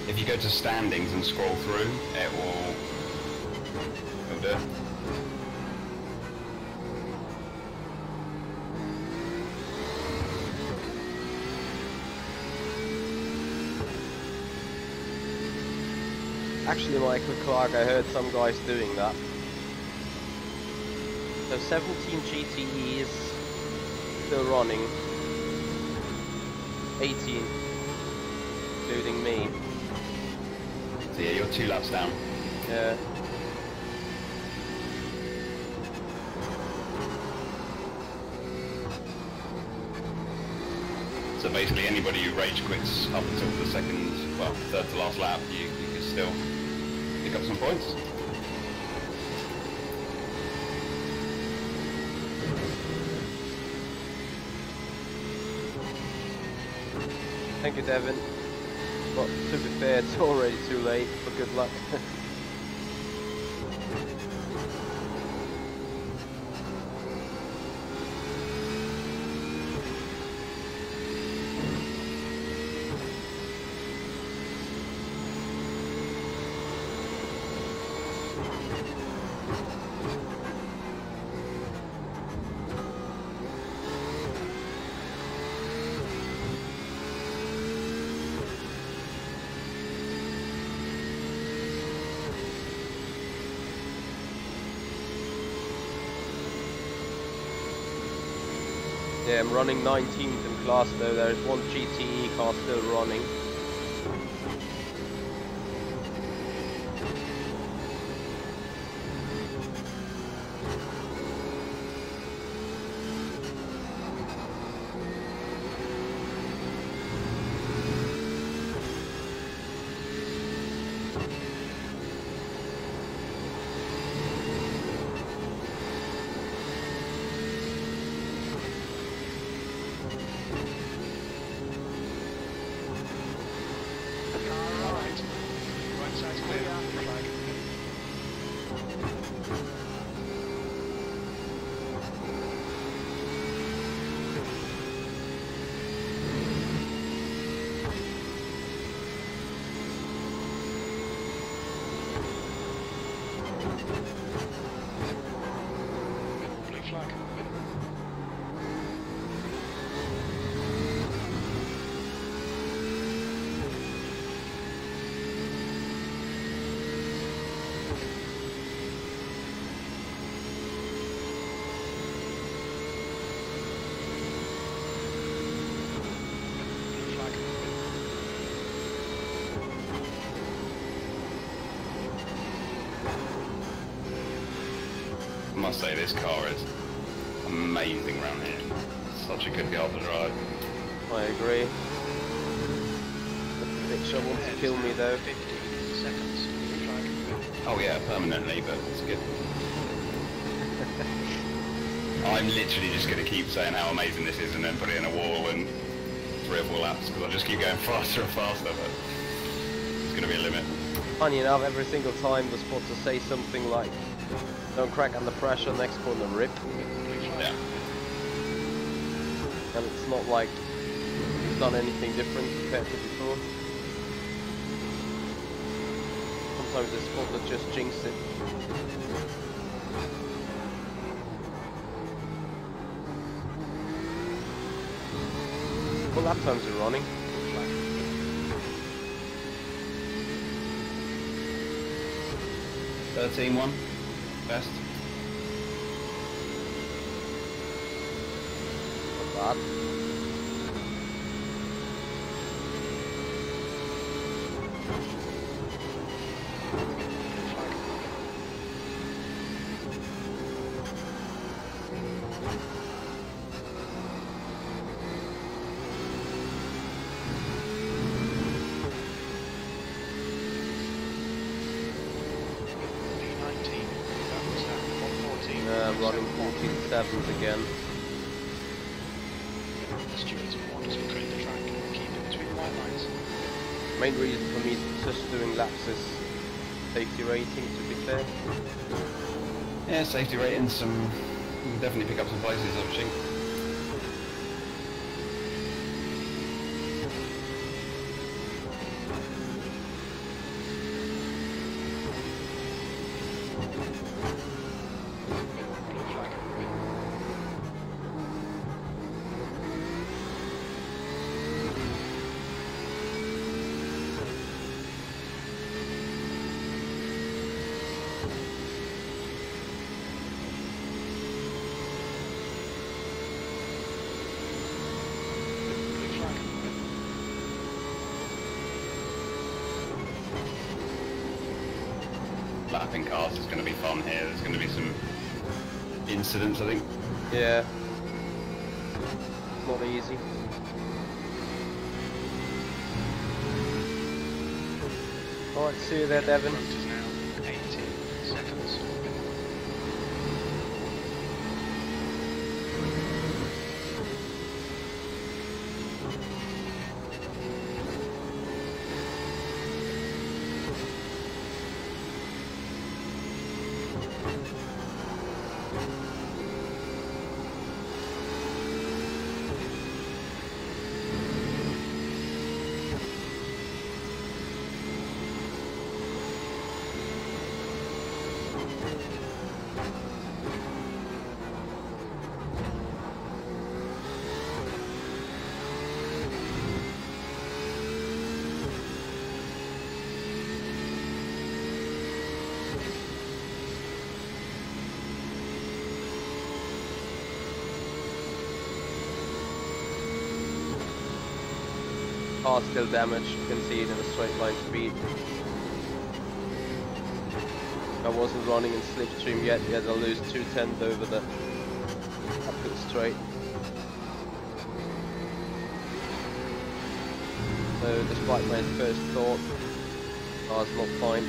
If you go to standings and scroll through, it'll do it. Actually, Michael Clark, I heard some guys doing that. So 17 GTEs still running. 18, including me. So yeah, you're 2 laps down. Yeah. So basically anybody who rage quits up until the second, well, third to last lap, you can still pick up some points. Thank you, Devin. But to be fair, it's already too late, but good luck. Yeah, I'm running 19th in class though. There's one GTE car still running. Right side's clear, blue flag. Blue flag. Blue flag. I must say this car is amazing around here. Such a good car to drive. I agree. The picture wants to kill me though. 50 seconds, blue flag. Oh yeah, permanently, but it's good. I'm literally just going to keep saying how amazing this is and then put it in a wall and 3 or 4 laps because I'll just keep going faster and faster, but it's going to be a limit. Funny enough, every single time the spotter say something like, don't crack under pressure, next corner rip. Yeah. And it's not like he's done anything different compared to before. Sometimes the spotter just jinxed it. What lap times are running? 13-1, best. Not bad. Running 14.7s again. Stewards want to create the track and keep it between the white lines. Main reason for me just doing laps is safety rating, to be fair. Yeah, safety ratings, you can definitely pick up some places, I think. Lapping cars is going to be fun here. There's going to be some incidents, I think. Yeah. Not easy. Alright, see you there, Devin. Front is now 80 seconds. Car's still damaged, you can see it in a straight line speed. I wasn't running in slipstream yet I lose 2/10 over the uphill straight. So despite my first thought, car's not fine.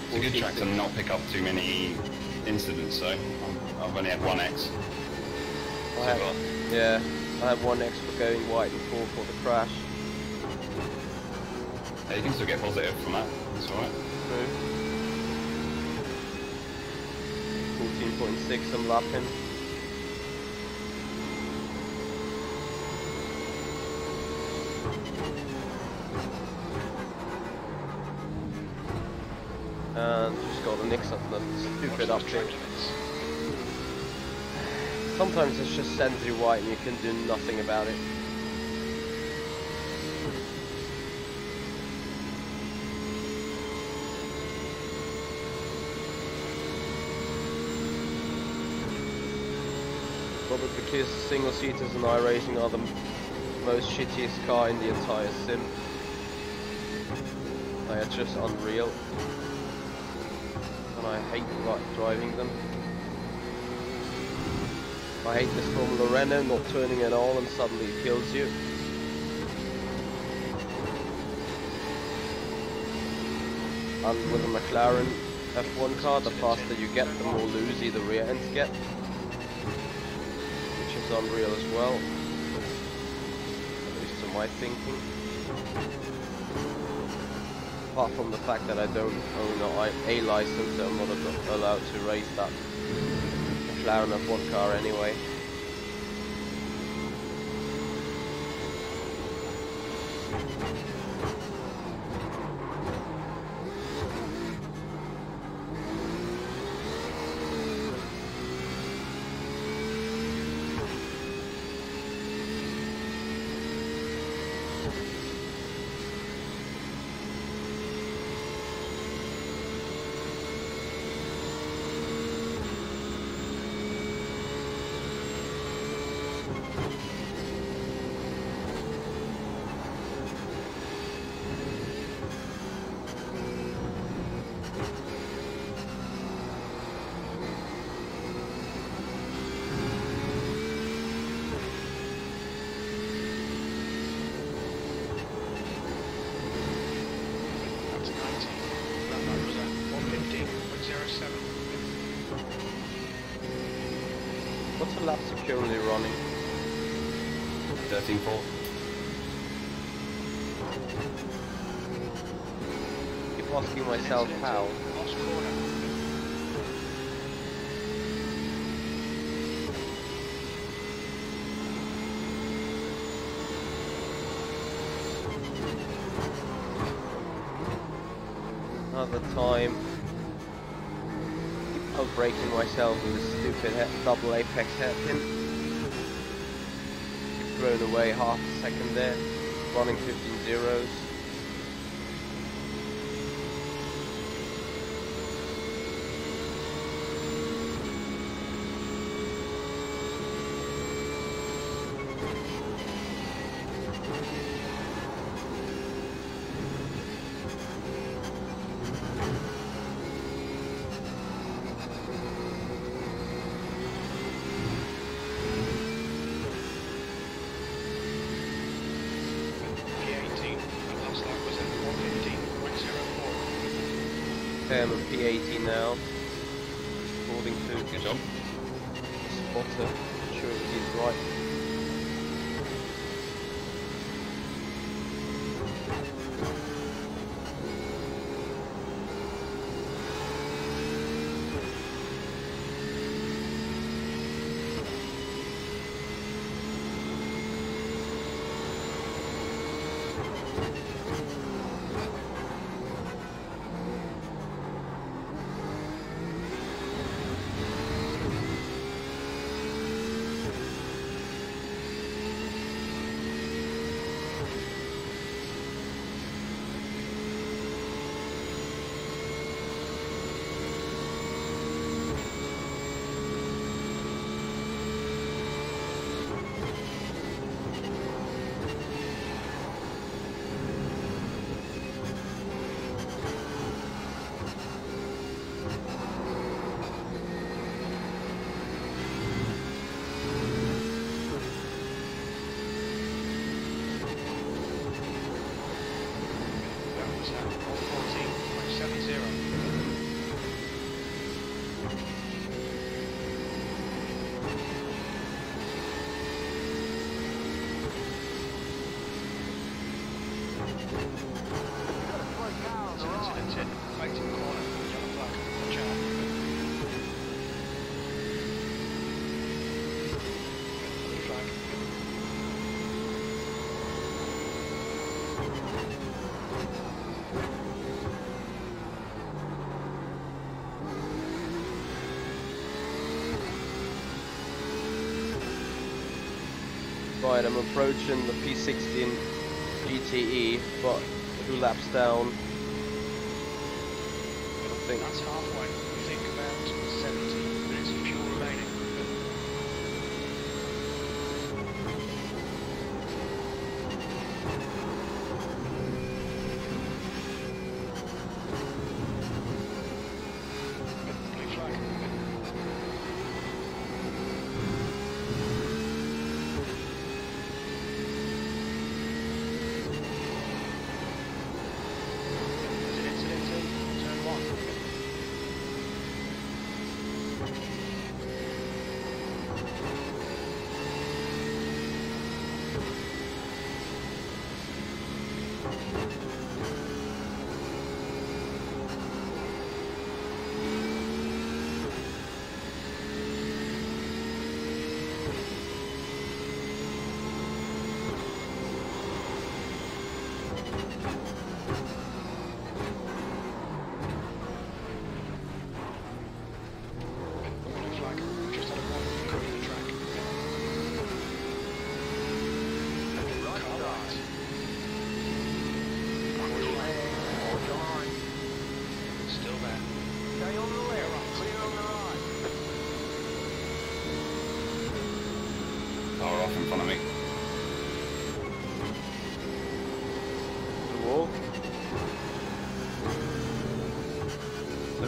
It's a good track to not pick up too many incidents, so I've only had 1x. Yeah, I have 1x for going wide and 4 for the crash. Yeah, you can still get positive from that, that's alright. True. 14.6 I'm lapping. And just got a nix up the stupid update. Sometimes it just sends you white and you can do nothing about it. Probably because single seaters and iRacing are the most shittiest car in the entire sim. They are just unreal. And I hate driving them. I hate this Formula Renault not turning it on and suddenly it kills you. And with a McLaren F1 car, the faster you get, the more loosey the rear ends get, which is unreal as well, at least to my thinking. Apart from the fact that I don't own an A license, so I'm not allowed to race that McLaren F1 car anyway. What's the lap securely running? 13.4. Keep asking myself how. Last corner. Another time. Keep outbraking myself with a stupid double apex hairpin. Keep throwing away half a second there. Running 15 zeros. I'm a P80 now, according to Good job. spotter. Not sure if he's right. Right, I'm approaching the P16 GTE, but 2 laps down. I think That's halfway. We think about 70 minutes of fuel remaining. Blue flag. There's an incident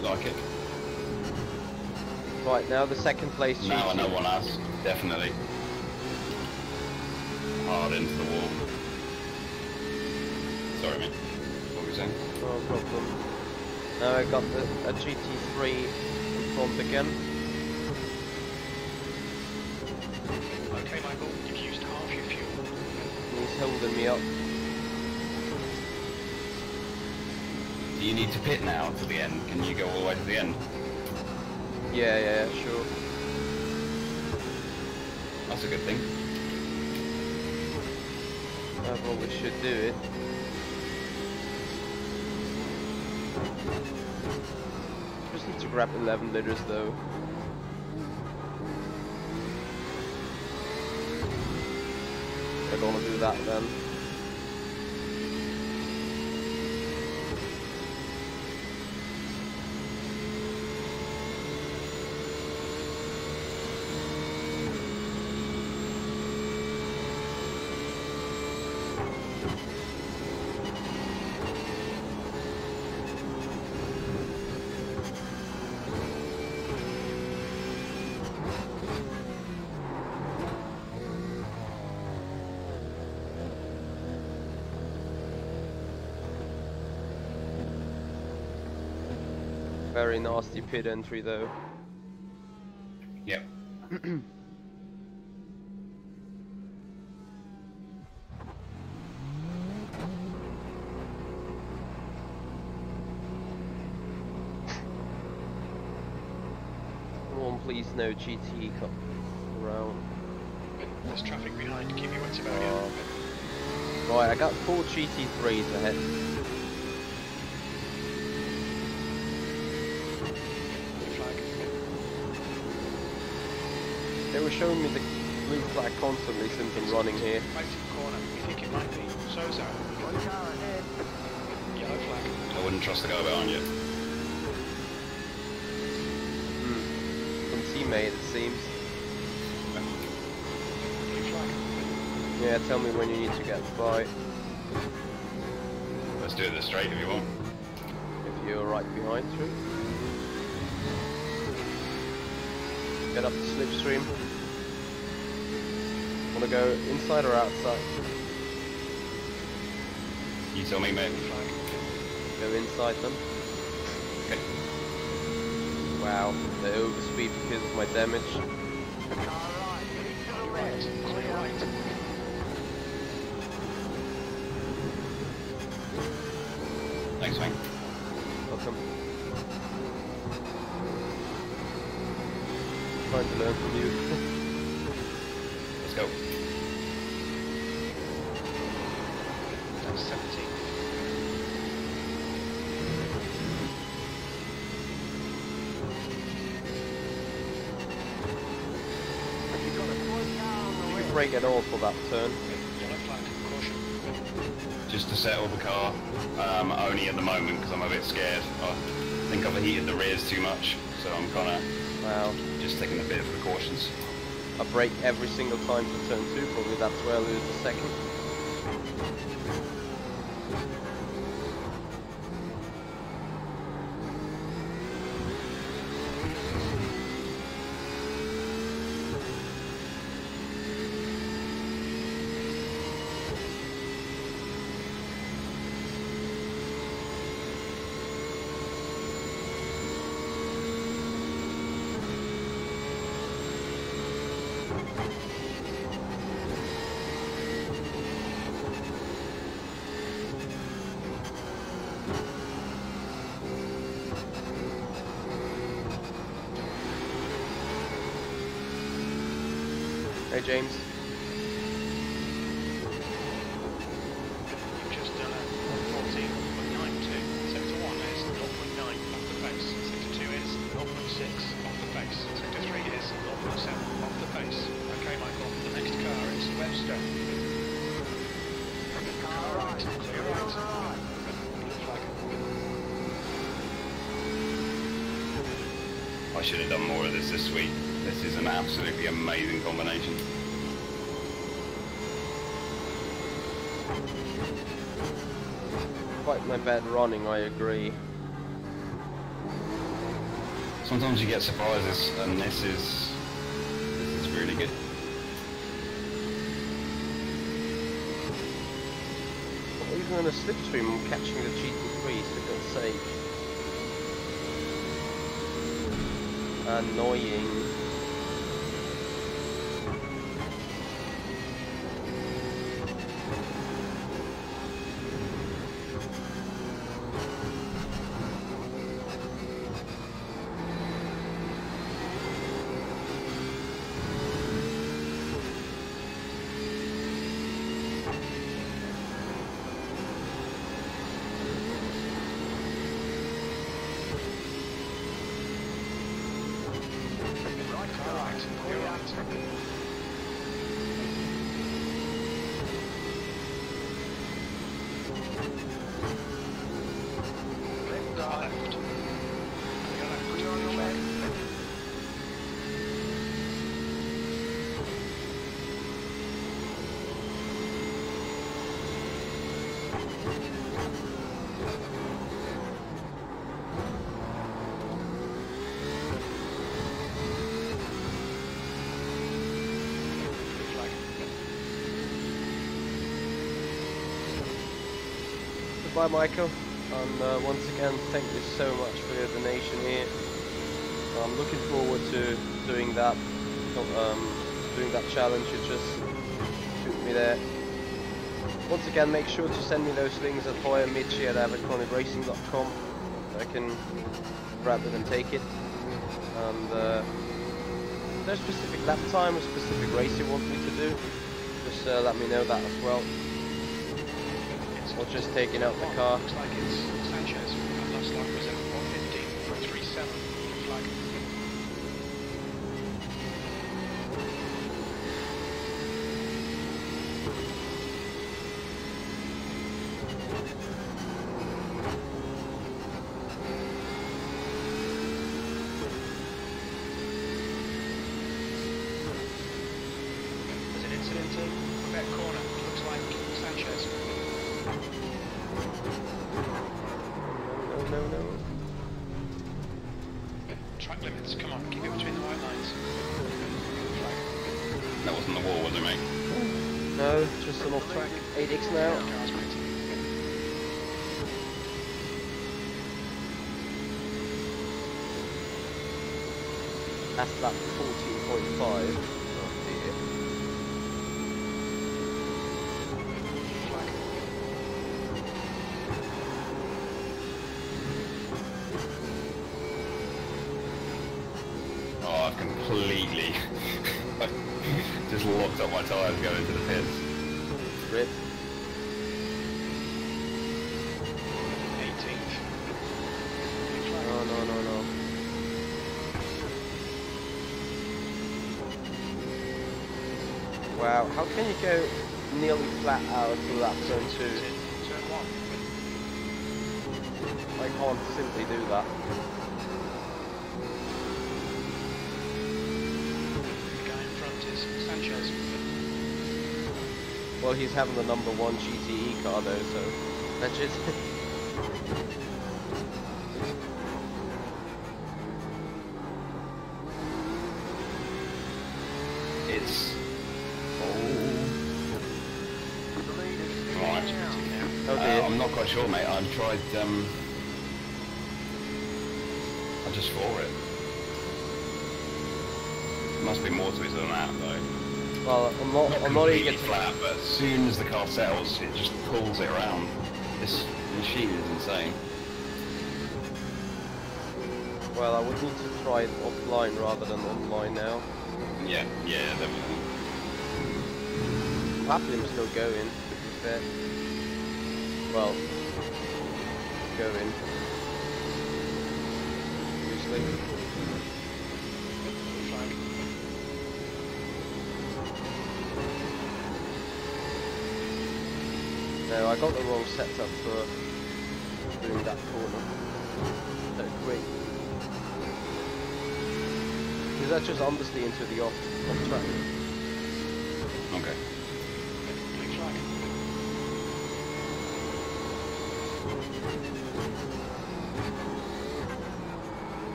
looked like it. Right, now the second place GT. Now no one has, definitely. Hard into the wall. Sorry, mate. What were you saying? No problem. Now I got a GT3 in front again. Okay, Michael, you've used half your fuel. He's holding me up. Do you need to pit now to the end? Can you go all the way to the end? Yeah, sure. That's a good thing. I probably should do it. Just need to grab 11 liters though. I'm gonna do that then. Very nasty pit entry though. Yep. Come on, please, no GTE come around. There's traffic behind, keep your wits about you. Right, I got 4 GT3s ahead. They were showing me the blue flag constantly since I'm running here. Right in the corner, you think it might be. So's out. One car ahead. Yellow flag. I wouldn't trust the guy behind you. Some teammate, it seems. Blue flag. Yeah, tell me when you need to get by. Let's do it straight if you want. If you're right behind through. Get up the slipstream. Wanna go inside or outside? You tell me, mate. Go inside then. Okay. Wow, they overspeed because of my damage. Car right. Keep to the left. Clear right. Thanks, mate. Welcome. Trying to learn from you. Let's go. That's 17. You've got a slow car on the You left. can break it all for that turn. Yellow flag, caution. Just to settle the car, only at the moment because I'm a bit scared. I think I've heated the rears too much, so I'm kind of Wow. just taking a bit of precautions. I break every single time for turn 2, probably that's where I lose the second. Hey James. You've just done a 14.92. Sector 1 is 0.9 off the pace. Sector 2 is 0.6 off the pace. Sector 3 is 0.7 off the pace. Okay, Michael, the next car is Webster. Car right. Clear Clear on right. the right. Blue flag. I should have done more of this week. This is an absolutely amazing combination. Quite my bad running, I agree. Sometimes you get surprises, and this is really good. Even in a slipstream, I'm catching the GT3s, for God's sake. Annoying. Goodbye, Michael, and once again, thank you so much for your donation here. I'm looking forward to doing that challenge you just took me there. Once again, make sure to send me those links at hoyermichi@aviconicracing.com so I can grab it and take it. And if there's a specific lap time or specific race you want me to do, just let me know that as well. Or just taking out the car. Looks like it's Sanchez. That last lap was at 1:15.37. Flag. There's an incident in Quebec corner. Looks like Sanchez. No. Track limits, come on, keep it between the white lines. Flag. That wasn't the wall, was it, mate? No, just an off track. 8x now. Cars, mate. That's lap 14.5. Oh dear. Flag. Oh, I've completely just locked up my tyres going to the pits. Rip. 18th. Flag. No. Wow, how can you go nearly flat out to lap zone 2? Turn 1. I can't simply do that. The guy in front is Sanchez. Well, he's having the number 1 GTE car though, so that's it. It's right. Oh dear. I'm not quite sure, mate. I've tried. I just for it. Must be more to it than that, though. Well, I'm not completely eager to. flat, but as soon as the car settles, it just pulls it around. This machine is insane. Well, I would need to try it offline rather than online now. Yeah, definitely. Happily, I'm still going. To be fair. Well, going. Obviously. Flag. No, I got the wrong setup for doing that corner. So quick. Because that just understeer into the off track. Okay. Green flag.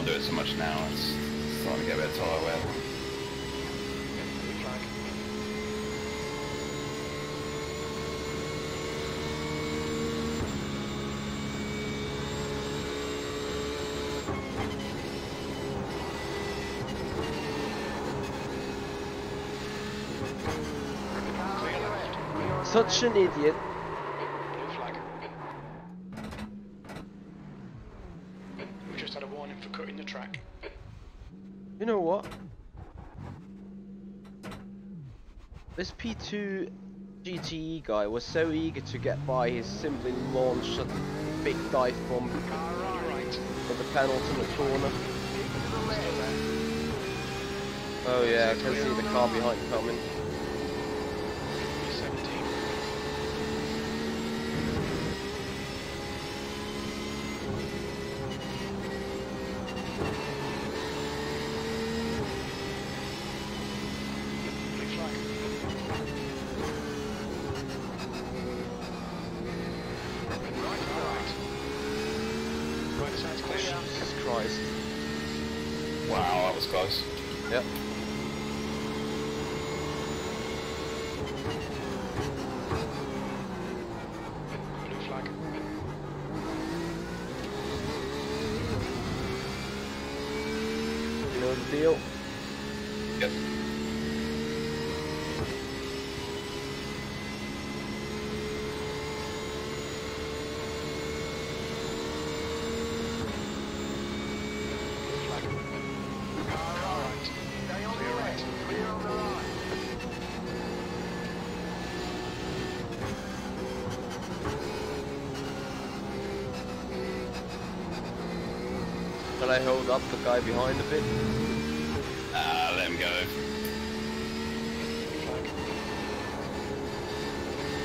can't do it so much now. It's starting to get a bit of tyre wear. Blue flag. Clear left. Such an idiot. Blue flag. We've just had a warning for cutting the track. You know what? This P2 GTE guy was so eager to get by, he simply launched a big dive bomb Car right. for the penultimate corner. Still there. Oh yeah, I can see the car behind coming. 17. Blue flag. Right, alright. Right side's clear. Jesus Christ. Wow, that was close. Yep. Blue flag. You know the deal. Yep. Blue flag. Car right. Stay on Clear the right. left. Clear on the right. Can I hold up the guy behind a bit? Let him go. Blue flag.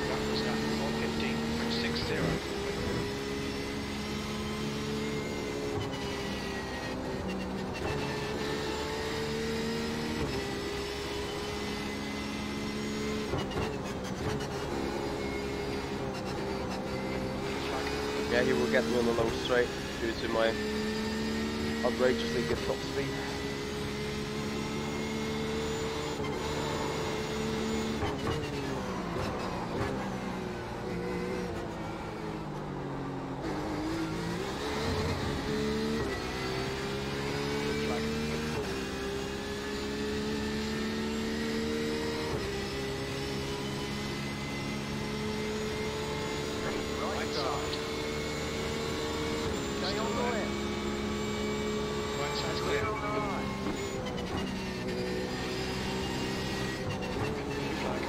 That was at 115.60. Blue flag. Yeah, he will get me on the long straight due to my outrageously good top speed. Blue flag. Right side. Stay on the left. Right side's Clear clear. on the right. Blue flag.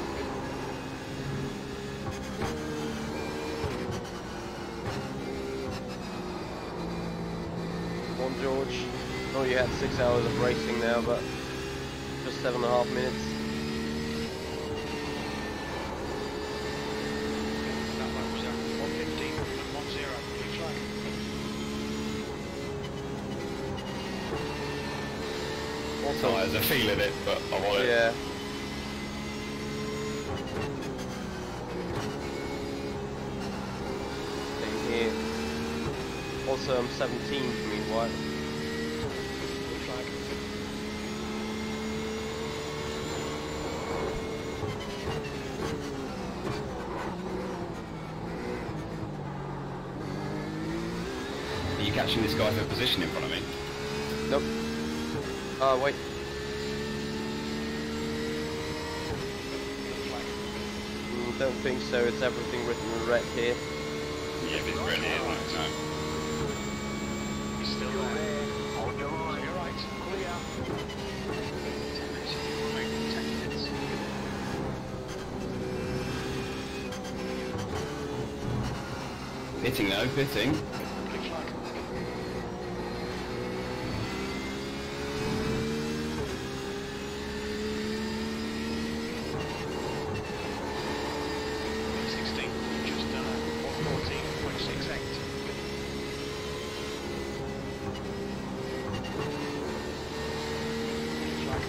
Come on, George. Oh, you had 6 hours of racing now, but just 7.5 minutes. That lap was at 115.10. Blue flag. Also, Tyres are feeling it, but I want it. yeah. Same here. Also, I'm 17th meanwhile. Blue flag. Are you catching this guy for position in front of me? Nope. Wait. Blue flag. Don't think so. It's everything written in red here. Yeah, if it's ready, no. He's still Still there. there. Hold your line. Clear right. Clear. 10 minutes. Pitting though, pitting. Blue flag. Just 114.68. Blue flag.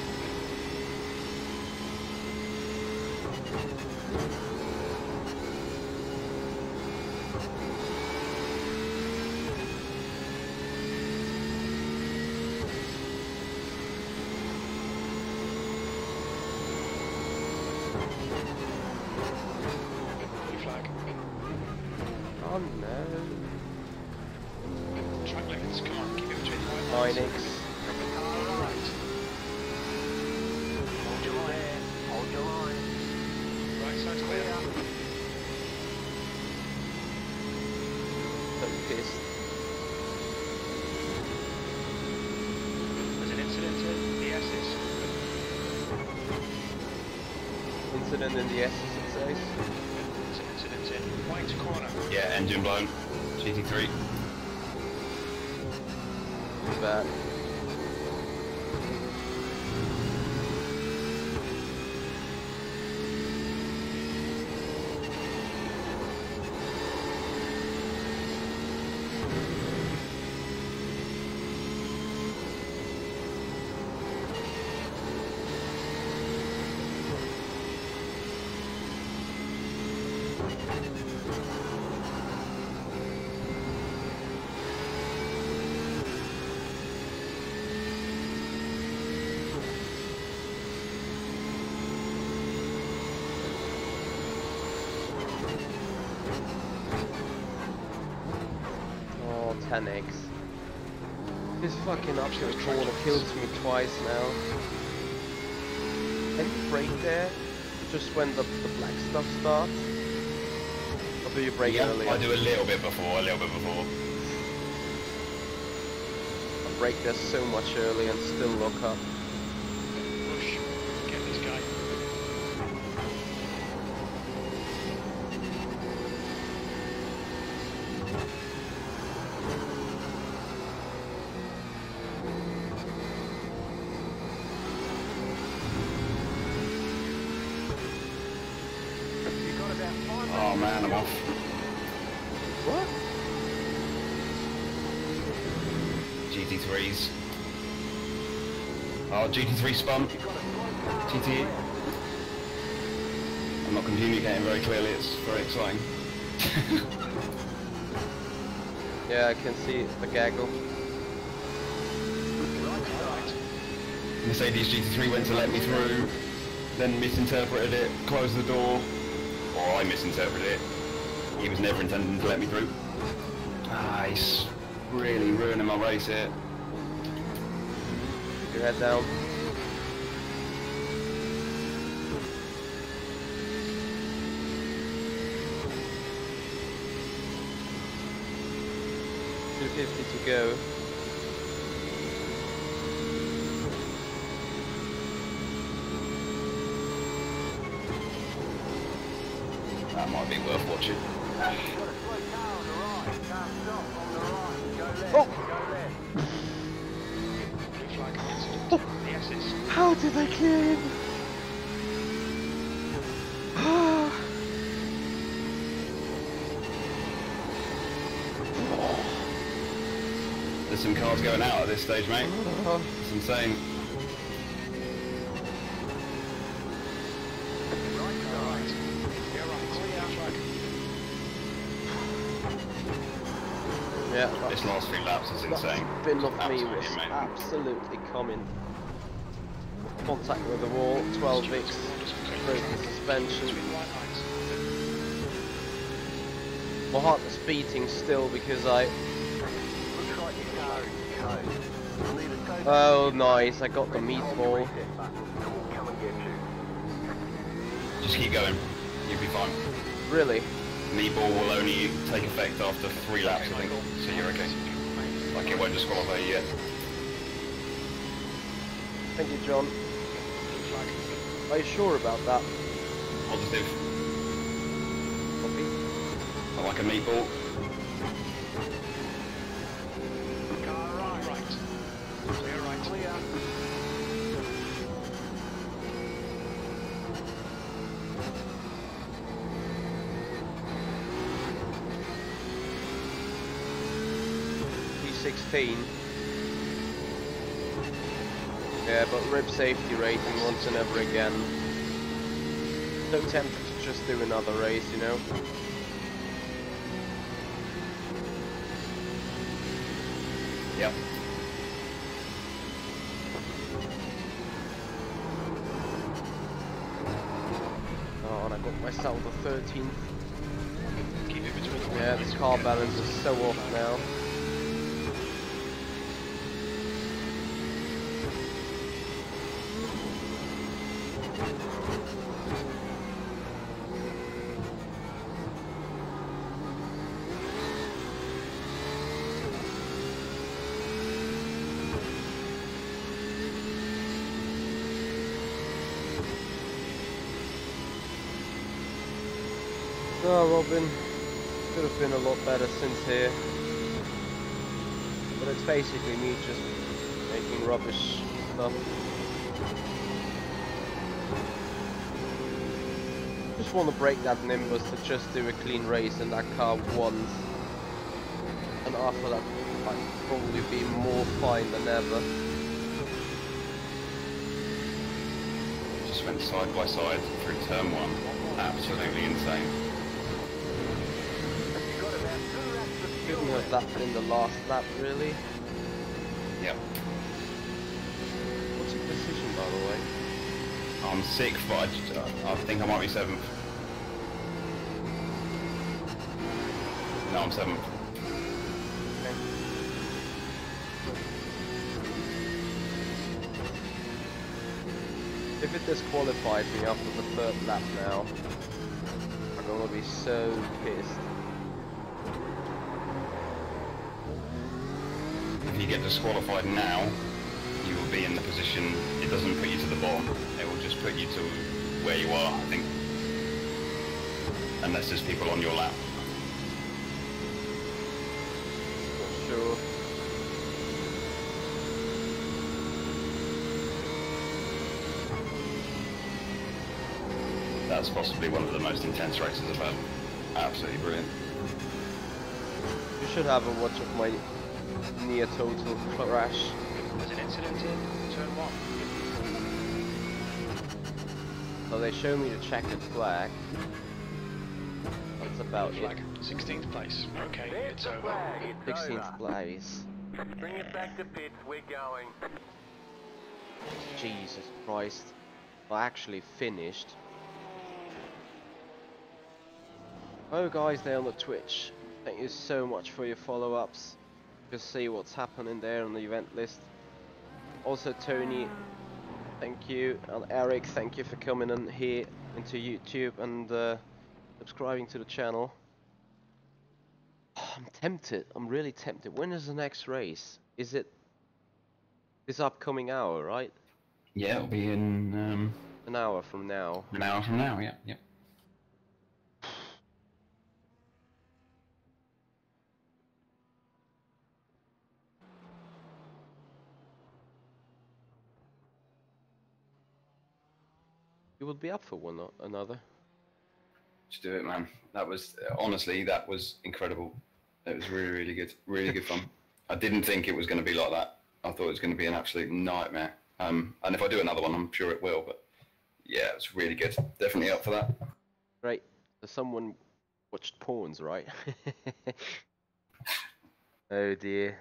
9X. Hold your line. Hold your line. Right side's clear. So pissed. There's an incident in the S's. Incident in the S's, it says. There's an incident in white corner. Yeah, engine blown. GT3. Too bad. Oh, 10X. This fucking uphill corner kills me twice now. Can you brake there? Just when the black stuff starts? Or do you brake earlier? I do a little bit before, I brake there so much early and still lock up. Push. Get this guy. You've got about 5 Oh man, I'm off. What? GT3s. Oh, GT3 spun. GTE. I'm not communicating very clearly, it's very exciting. Yeah, I can see the gaggle. Mercedes GT3 went to let me through, then misinterpreted it, closed the door, or I misinterpreted it. He was never intending to let me through. Ah, he's really ruining my race here. Keep your head down. .250 to go. That might be worth watching. You've got a slow car on the right. Can't stop on the right. Go left. Oh. Go left. Blue flag incident in the S's. How did I clear him? There's some cars going out at this stage, mate. It's insane. Right. You're right. Blue flag. Yeah, This last few laps is insane. spin of me Absolutely was amazing. absolutely coming. Contact with the wall, 12X, broken suspension. Between white lines. My heart was beating still because I... Looks like your car is code. We'll need a tow. Oh nice, I got the meatball. Reset button and we'll come and get you. Just keep going. You'll be fine. Really? Meatball will only take effect after 3 laps, I think. So you're okay. Like it won't disqualify you yet. Thank you, John. Blue flag. Are you sure about that? Positive. Copy. I like a meatball. Car right. Right. Clear right. Clear. P16. Yeah, but rib safety rating once and ever again. So tempted to just do another race, you know? Yep. Oh, and I got myself the 13th. Keep it between the Yeah, white this lines. car balance is so off now. Oh, Robin, could have been a lot better since here. But it's basically me just making rubbish stuff. Just want to break that Nimbus to just do a clean race in that car once. And after that, I'd probably be more fine than ever. Just went side by side through turn 1. Absolutely insane. Couldn't have that been the last lap, really. Yep. What's your position, by the way? I'm 6th, but I think I might be 7th. No, I'm 7th. Okay. If it disqualified me after the 3rd lap now, I'm gonna be so pissed. If you get disqualified now, you will be in the position, it doesn't put you to the bottom, it will just put you to where you are, I think. Unless there's people on your lap. Not sure. That's possibly one of the most intense races I've had. Absolutely brilliant. You should have a watch of my near total crash. There's an incident in turn 1. So they show me the checkered flag. That's about Flag, it. 16th place. Okay, There's it's the over. flag, it's 16th over. place. Bring it back to pits, we're going. Jesus Christ. I actually finished. Oh guys there on the Twitch, thank you so much for your follow-ups. Just see what's happening there on the event list. Also Tony, thank you, and Eric, thank you for coming in here into YouTube and subscribing to the channel. I'm tempted, I'm really tempted. When is the next race? Is it this upcoming hour, right? Yeah, it'll be in An hour from now. an hour from now, yeah, yeah. You would be up for one or another. Just do it, man. That was, honestly, that was incredible. It was really, really good fun. I didn't think it was going to be like that. I thought it was going to be an absolute nightmare. And if I do another one, I'm sure it will, but yeah, it was really good. Definitely up for that. Right, so someone watched porns, right? Oh dear.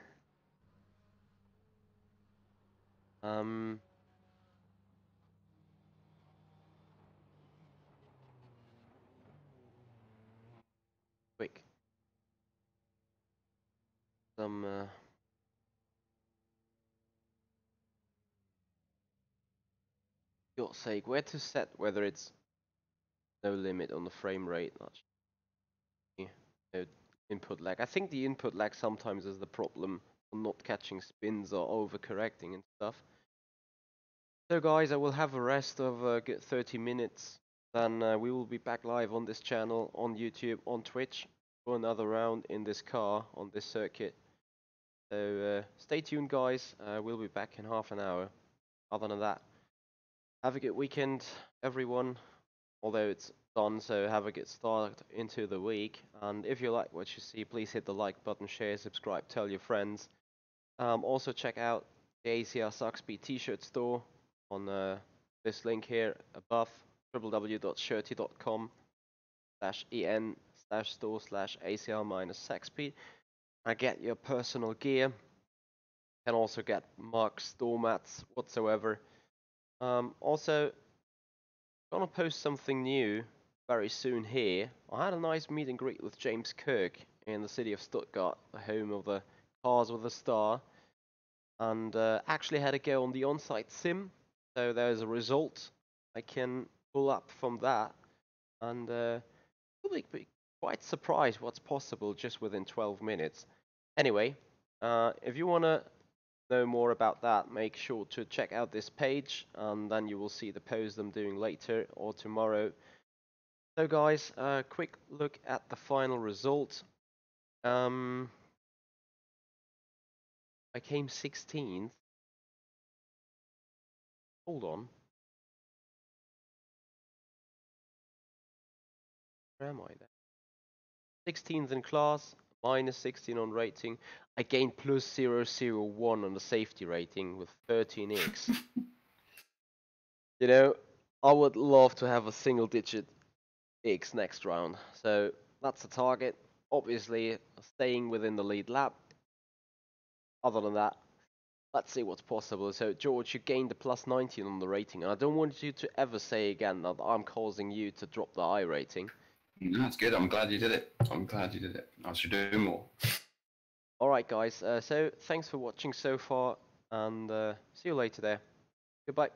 Quick. God's sake, where to set whether it's no limit on the frame rate, no input lag. I think the input lag sometimes is the problem on not catching spins or overcorrecting and stuff. So guys, I will have a rest of a good 30 minutes. Then we will be back live on this channel, on YouTube, on Twitch for another round in this car on this circuit. So stay tuned guys, we'll be back in half an hour. Other than that, have a good weekend everyone, although it's done, so have a good start into the week. And if you like what you see, please hit the like button, share, subscribe, tell your friends. Also check out the ACR Zakspeed t-shirt store on this link here above, www.shirty.com/en/store/ACR-Zakspeed. I get your personal gear. Can also get mugs, doormats, whatsoever. Also, gonna post something new very soon here. I had a nice meet and greet with James Kirk in the city of Stuttgart, the home of the Cars with a Star, and actually had a go on the on-site sim. So there's a result I can pull up from that, and you'll be quite surprised what's possible just within 12 minutes. Anyway, if you wanna know more about that, make sure to check out this page, and then you will see the post I'm doing later or tomorrow So guys, quick look at the final result. I came 16th. Hold on. Where am I then? 16th in class, minus 16 on rating. I gained plus 001 on the safety rating with 13x. You know, I would love to have a single digit X next round. So that's the target. Obviously, staying within the lead lap. Other than that, let's see what's possible. So, George, you gained a plus 19 on the rating. And I don't want you to ever say again that I'm causing you to drop the I rating. No, that's good. I'm glad you did it. I'm glad you did it. I should do more. Alright, guys. So, thanks for watching so far. And see you later there. Goodbye.